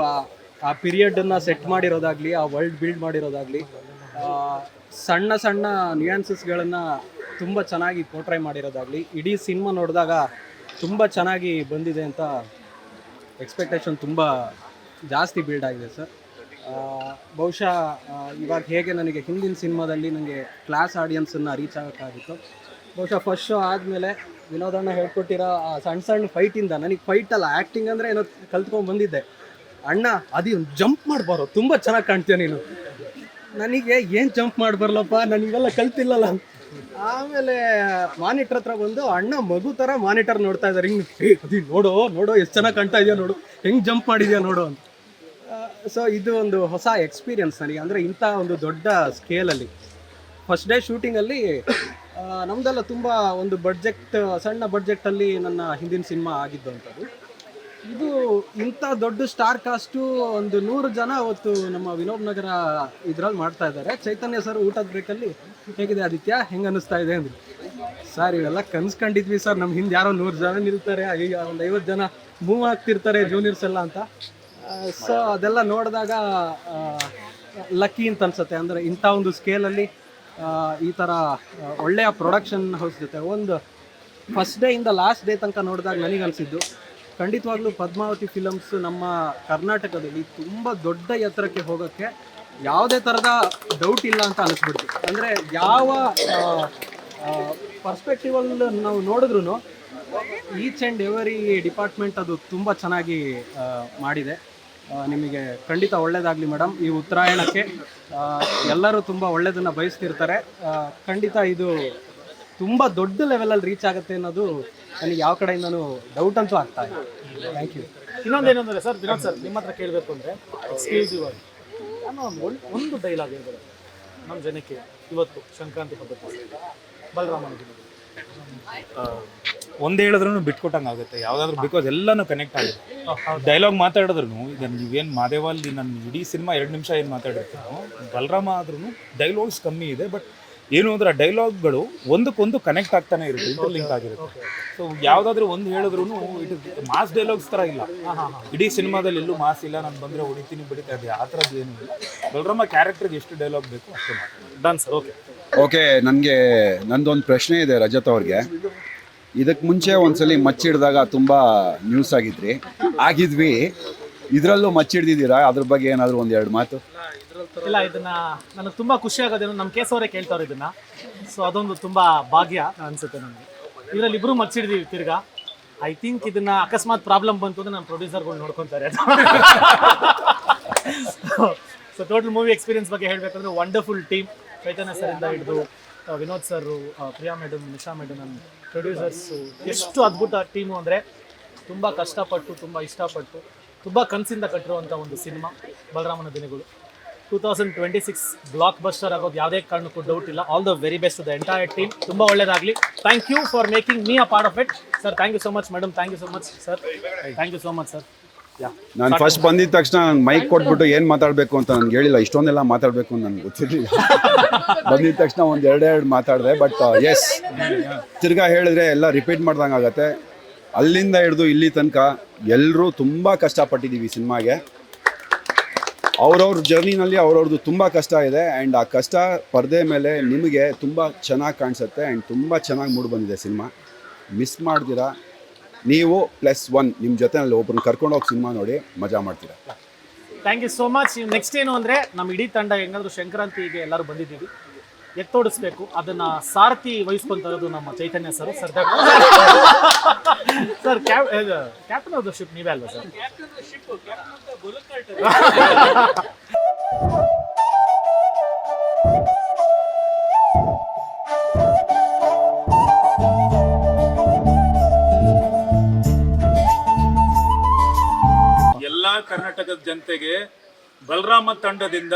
ಆ ಪೀರಿಯಡನ್ನು ಸೆಟ್ ಮಾಡಿರೋದಾಗಲಿ, ಆ ವರ್ಲ್ಡ್ ಬಿಲ್ಡ್ ಮಾಡಿರೋದಾಗಲಿ, ಸಣ್ಣ ಸಣ್ಣ ನ್ಯೂಯಾನ್ಸಸ್ಗಳನ್ನು ತುಂಬ ಚೆನ್ನಾಗಿ ಪೋರ್ಟ್ರೈ ಮಾಡಿರೋದಾಗಲಿ, ಇಡೀ ಸಿನಿಮಾ ನೋಡಿದಾಗ ತುಂಬ ಚೆನ್ನಾಗಿ ಬಂದಿದೆ ಅಂತ ಎಕ್ಸ್ಪೆಕ್ಟೇಷನ್ ತುಂಬ ಜಾಸ್ತಿ ಬಿಲ್ಡ್ ಆಗಿದೆ ಸರ್. ಬಹುಶಃ ಇವಾಗ ಹೇಗೆ ನನಗೆ ಹಿಂದಿನ ಸಿನಿಮಾದಲ್ಲಿ ನನಗೆ ಕ್ಲಾಸ್ ಆಡಿಯನ್ಸನ್ನು ರೀಚ್ ಆಗೋಕ್ಕಾಗಿತ್ತು, ಬಹುಶಃ ಫಸ್ಟ್ ಶೋ ಆದಮೇಲೆ ವಿನೋದಣ್ಣ ಹೇಳ್ಕೊಟ್ಟಿರೋ ಆ ಸಣ್ಣ ಫೈಟಿಂದ ನನಗೆ ಫೈಟಲ್ಲ, ಆ್ಯಕ್ಟಿಂಗ್ ಅಂದರೆ ಏನೋ ಕಲ್ತ್ಕೊಂಡು ಬಂದಿದ್ದೆ. ಅಣ್ಣ ಅದು ಜಂಪ್ ಮಾಡಬಾರೋ, ತುಂಬ ಚೆನ್ನಾಗಿ ಕಾಣ್ತೀಯ ನೀನು. ನನಗೆ ಏನು ಜಂಪ್ ಮಾಡಬಾರಲ್ಲಪ್ಪ, ನನಗೆಲ್ಲ ಕಲ್ತಿಲ್ಲಲ್ಲ. ಆಮೇಲೆ ಮಾನಿಟರ್ ಹತ್ರ ಬಂದು ಅಣ್ಣ ಮಗು ಥರ ಮಾನಿಟರ್ ನೋಡ್ತಾ ಇದ್ದಾರೆ, ಹಿಂಗೆ ಅದು ನೋಡೋ ಎಷ್ಟು ಚೆನ್ನಾಗಿ ಕಾಣ್ತಾ ಇದೆಯಾ ನೋಡು, ಹೆಂಗೆ ಜಂಪ್ ಮಾಡಿದ್ಯಾ ನೋಡು ಅಂತ. ಸೊ ಇದು ಒಂದು ಹೊಸ ಎಕ್ಸ್ಪೀರಿಯನ್ಸ್ ನನಗೆ, ಅಂದರೆ ಇಂಥ ಒಂದು ದೊಡ್ಡ ಸ್ಕೇಲಲ್ಲಿ ಫಸ್ಟ್ ಡೇ ಶೂಟಿಂಗಲ್ಲಿ ನಮ್ಮದೆಲ್ಲ ತುಂಬ ಒಂದು ಸಣ್ಣ ಬಡ್ಜೆಕ್ಟಲ್ಲಿ ನನ್ನ ಹಿಂದಿನ ಸಿನಿಮಾ ಆಗಿದ್ದು ಅಂಥದ್ದು. ಇದು ಇಂಥ ದೊಡ್ಡ ಸ್ಟಾರ್ ಕಾಸ್ಟು ಒಂದು 100 ಜನ ಅವತ್ತು ನಮ್ಮ ವಿನೋದ್ ನಗರ ಇದ್ರಲ್ಲಿ ಮಾಡ್ತಾ ಇದ್ದಾರೆ. ಚೈತನ್ಯ ಸರ್ ಊಟದ ಬ್ರೇಕಲ್ಲಿ ಹೇಗಿದೆ ಆದಿತ್ಯ, ಹೆಂಗೆ ಅನ್ನಿಸ್ತಾ ಇದೆ ಅಂದರು. ಸರ್ ಇವೆಲ್ಲ ಕನ್ಸ್ಕೊಂಡಿದ್ವಿ ಸರ್, ನಮ್ಮ ಹಿಂದೆ ಯಾರೋ 100 ಜನ ನಿಲ್ತಾರೆ, ಈಗ ಒಂದು 50 ಜನ ಮೂವ್ ಆಗ್ತಿರ್ತಾರೆ ಜೂನಿಯರ್ಸ್ ಎಲ್ಲ ಅಂತ. ಸೊ ಅದೆಲ್ಲ ನೋಡಿದಾಗ ಲಕ್ಕಿ ಅಂತ ಅನ್ಸುತ್ತೆ. ಅಂದರೆ ಇಂಥ ಒಂದು ಸ್ಕೇಲಲ್ಲಿ ಈ ಥರ ಒಳ್ಳೆಯ ಪ್ರೊಡಕ್ಷನ್ ಹೌಸ್ ಜೊತೆ ಒಂದು ಫಸ್ಟ್ ಡೇ ಇಂದ ಲಾಸ್ಟ್ ಡೇ ತನಕ ನೋಡಿದಾಗ ನನಗನ್ಸಿದ್ದು ಖಂಡಿತವಾಗ್ಲೂ ಪದ್ಮಾವತಿ ಫಿಲಮ್ಸ್ ನಮ್ಮ ಕರ್ನಾಟಕದಲ್ಲಿ ತುಂಬ ದೊಡ್ಡ ಎತ್ತರಕ್ಕೆ ಹೋಗೋಕ್ಕೆ ಯಾವುದೇ ಥರದ ಡೌಟ್ ಇಲ್ಲ ಅಂತ ಅನಿಸ್ಬಿಡ್ತು. ಅಂದರೆ ಯಾವ ಪರ್ಸ್ಪೆಕ್ಟಿವಲ್ಲಿ ನಾವು ನೋಡಿದ್ರೂ ಈಚ್ ಆ್ಯಂಡ್ ಎವರಿ ಡಿಪಾರ್ಟ್ಮೆಂಟ್ ಅದು ತುಂಬ ಚೆನ್ನಾಗಿ ಮಾಡಿದೆ. ನಿಮಗೆ ಖಂಡಿತ ಒಳ್ಳೆಯದಾಗಲಿ ಮೇಡಮ್. ಈ ಉತ್ತರಾಯಣಕ್ಕೆ ಎಲ್ಲರೂ ತುಂಬ ಒಳ್ಳೆಯದನ್ನು ಬಯಸ್ತಿರ್ತಾರೆ. ಖಂಡಿತ ಇದು ತುಂಬ ದೊಡ್ಡ ಲೆವೆಲಲ್ಲಿ ರೀಚ್ ಆಗುತ್ತೆ ಅನ್ನೋದು ನನಗೆ ಯಾವ ಕಡೆಯಿಂದನೂ ಡೌಟ್ ಅಂತೂ ಆಗ್ತಾ ಇದೆ. Thank you. ಇನ್ನೊಂದೇನಂದರೆ ಸರ್, ವಿನೋದ್ ಸರ್ ನಿಮ್ಮ ಹತ್ರ ಕೇಳಬೇಕು ಅಂದರೆ ಎಕ್ಸ್ಕ್ಲೂಸಿವ್ ಆಗಿ ನಾನು ಒಂದು ಡೈಲಾಗ್ ಹೇಳ್ಬೋದು ನಮ್ಮ ಜನಕ್ಕೆ. ಇವತ್ತು ಸಂಕ್ರಾಂತಿ ಹಬ್ಬದ ಬಲರಾಮನ ದಿನ ಒಂದು ಹೇಳಿದ್ರೂ ಬಿಟ್ಕೊಟ್ಟಂಗೆ ಆಗುತ್ತೆ ಯಾವುದಾದ್ರೂ, ಬಿಕಾಸ್ ಎಲ್ಲನೂ ಕನೆಕ್ಟ್ ಆಗುತ್ತೆ. ಡೈಲಾಗ್ ಮಾತಾಡಿದ್ರು ಈಗ ನೀವೇನು ಮಾದೇವಲ್ಲಿ ನನ್ನ ಇಡೀ ಸಿನಿಮಾ 2 ನಿಮಿಷ ಏನು ಮಾತಾಡಿರ್ತೀನೋ, ಬಲರಾಮ ಆದ್ರೂ ಡೈಲಾಗ್ಸ್ ಕಮ್ಮಿ ಇದೆ, ಬಟ್ ಏನು ಅಂದ್ರೆ ಆ ಡೈಲಾಗ್ಗಳು ಒಂದಕ್ಕೊಂದು ಕನೆಕ್ಟ್ ಆಗ್ತಾನೆ ಇರುತ್ತೆ, ಇಂಟರ್ಲಿಂಕ್ ಆಗಿರುತ್ತೆ. ಸೊ ಯಾವುದಾದ್ರೂ ಒಂದು ಹೇಳಿದ್ರು ಇದು ಮಾಸ್ ಡೈಲಾಗ್ಸ್ ಥರ ಇಲ್ಲ. ಇಡೀ ಸಿನಿಮಾದಲ್ಲಿ ಎಲ್ಲೂ ಮಾಸ್ ಇಲ್ಲ, ನಾನು ಬಂದರೆ ಹೊಡಿತೀನಿ ಬಿಡಿತಾ ಇದೆ ಆ ಥರದ್ದು ಏನೂ ಇಲ್ಲ. ಬಲರಾಮ ಕ್ಯಾರೆಕ್ಟರ್ಗೆ ಎಷ್ಟು ಡೈಲಾಗ್ ಬೇಕು ಅಷ್ಟೇ ಮಾಡಿ ಡನ್ ಸರ್. ಓಕೆ, ನನಗೆ ನಂದೊಂದು ಪ್ರಶ್ನೆ ಇದೆ ರಜತ್ ಅವ್ರಿಗೆ. ಇದಕ್ಕೆ ಮುಂಚೆ ಒಂದ್ಸಲಿ ಮಚ್ಚಿಡ್ದಾಗ ತುಂಬ ನ್ಯೂಸ್ ಆಗಿದ್ವಿ. ಇದರಲ್ಲೂ ಮಚ್ಚಿಡ್ದಿದ್ದೀರಾ? ಅದ್ರ ಬಗ್ಗೆ ಏನಾದರೂ 1-2 ಮಾತು. ಇದ್ರಲ್ಲಿ ಇಲ್ಲ, ಇದನ್ನ ನನಗೆ ತುಂಬ ಖುಷಿ ಆಗೋದೇನು ನಮ್ಮ ಕೇಸವರೇ ಕೇಳ್ತಾವ್ರು ಇದನ್ನ. ಸೊ ಅದೊಂದು ತುಂಬ ಭಾಗ್ಯ ಅನ್ಸುತ್ತೆ ನನಗೆ. ಇದರಲ್ಲಿ ಇಬ್ಬರು ಮಗ್ಸಿಡಿದೀವಿ ತಿರ್ಗಾ. ಐ ಥಿಂಕ್ ಇದನ್ನ ಅಕಸ್ಮಾತ್ ಪ್ರಾಬ್ಲಮ್ ಬಂತು ಅಂದ್ರೆ ನಮ್ಮ ಪ್ರೊಡ್ಯೂಸರ್ಗಳು ನೋಡ್ಕೊತಾರೆ. ಸೊ ಟೋಟಲ್ ಮೂವಿ ಎಕ್ಸ್ಪೀರಿಯನ್ಸ್ ಬಗ್ಗೆ ಹೇಳಬೇಕಂದ್ರೆ ವಂಡರ್ಫುಲ್ ಟೀಮ್. ಚೈತನ್ಯ ಸರಿಂದ ಹಿಡಿದು Vinod sir, Priya madam, Nisha madam, ನನ್ನ ಪ್ರೊಡ್ಯೂಸರ್ಸು, ಎಷ್ಟು ಅದ್ಭುತ ಟೀಮು ಅಂದರೆ ತುಂಬ ಕಷ್ಟಪಟ್ಟು, ತುಂಬ ಇಷ್ಟಪಟ್ಟು, ತುಂಬ ಕನಸಿಂದ ಕಟ್ಟಿರುವಂಥ ಒಂದು ಸಿನಿಮಾ ಬಲರಾಮನ ದಿನಗಳು. 2026 ಬ್ಲಾಕ್ ಬಸ್ಟರ್ ಆಗೋದು ಯಾವುದೇ ಕಾರಣಕ್ಕೂ ಡೌಟ್ ಇಲ್ಲ. All the very best the entire team. ತುಂಬ ಒಳ್ಳೇದಾಗಲಿ. Thank you for making me a part of it sir. Thank you so much madam. Thank you so much sir. Thank you so much sir. ನಾನು first ಬಂದಿದ ತಕ್ಷಣ ನಾನು mic ಕೊಟ್ಬಿಟ್ಟು ಏನು ಮಾತಾಡಬೇಕು ಅಂತ ನನಗೆ ಹೇಳಿಲ್ಲ. ಇಷ್ಟೊಂದೆಲ್ಲ ಮಾತಾಡಬೇಕು ಅಂತ ನನಗೆ ಗೊತ್ತಿರಲಿಲ್ಲ. ಬಂದಿದ ತಕ್ಷಣ ಒಂದು ಎರಡೆರಡು ಮಾತಾಡಿದೆ. ಬಟ್ ಎಸ್, ತಿರ್ಗಾ ಹೇಳಿದ್ರೆ ಎಲ್ಲ ರಿಪೀಟ್ ಮಾಡ್ದಂಗೆ ಆಗುತ್ತೆ. ಅಲ್ಲಿಂದ ಹಿಡಿದು ಇಲ್ಲಿ ತನಕ ಎಲ್ಲರೂ ತುಂಬ ಕಷ್ಟಪಟ್ಟಿದ್ದೀವಿ ಸಿನಿಮಾಗೆ. ಅವ್ರವ್ರ ಜರ್ನಿನಲ್ಲಿ ಅವ್ರವ್ರದ್ದು ತುಂಬ ಕಷ್ಟ ಇದೆ. ಆ್ಯಂಡ್ ಆ ಕಷ್ಟ ಪರದೆ ಮೇಲೆ ನಿಮಗೆ ತುಂಬ ಚೆನ್ನಾಗಿ ಕಾಣಿಸುತ್ತೆ. ಆ್ಯಂಡ್ ತುಂಬ ಚೆನ್ನಾಗಿ ಮೂಡಿ ಬಂದಿದೆ ಸಿನಿಮಾ. ಮಿಸ್ ಮಾಡ್ತೀರಾ. ನೀವು +1 ನಿಮ್ಮ ಜೊತೆನಲ್ಲಿ ಒಬ್ಬರನ್ನ ಕರ್ಕೊಂಡೋಗಿ ಸಿನಿಮಾ ನೋಡಿ ಮಜಾ ಮಾಡ್ತೀರಾ. Thank you so much. Next ಏನು ಅಂದರೆ ನಮ್ಮ ಇಡೀ ತಂಡ ಹೆಂಗಾದ್ರೂ ಸಂಕ್ರಾಂತಿಗೆ ಎಲ್ಲರೂ ಬಂದಿದ್ದೀವಿ, ಎತ್ತೋಡಿಸ್ಬೇಕು. ಅದನ್ನ ಸಾರಥಿ ವಹಿಸ್ಕೊಂತಿರೋದು ನಮ್ಮ Chaitanya sir. Sir captain of the ship ನೀವೇ ಅಲ್ವಾ ಸರ್? ಎಲ್ಲ ಕರ್ನಾಟಕದ ಜನತೆಗೆ ಬಲರಾಮ ತಂಡದಿಂದ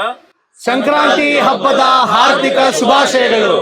ಸಂಕ್ರಾಂತಿ ಹಬ್ಬದ ಹಾರ್ದಿಕ ಶುಭಾಶಯಗಳು.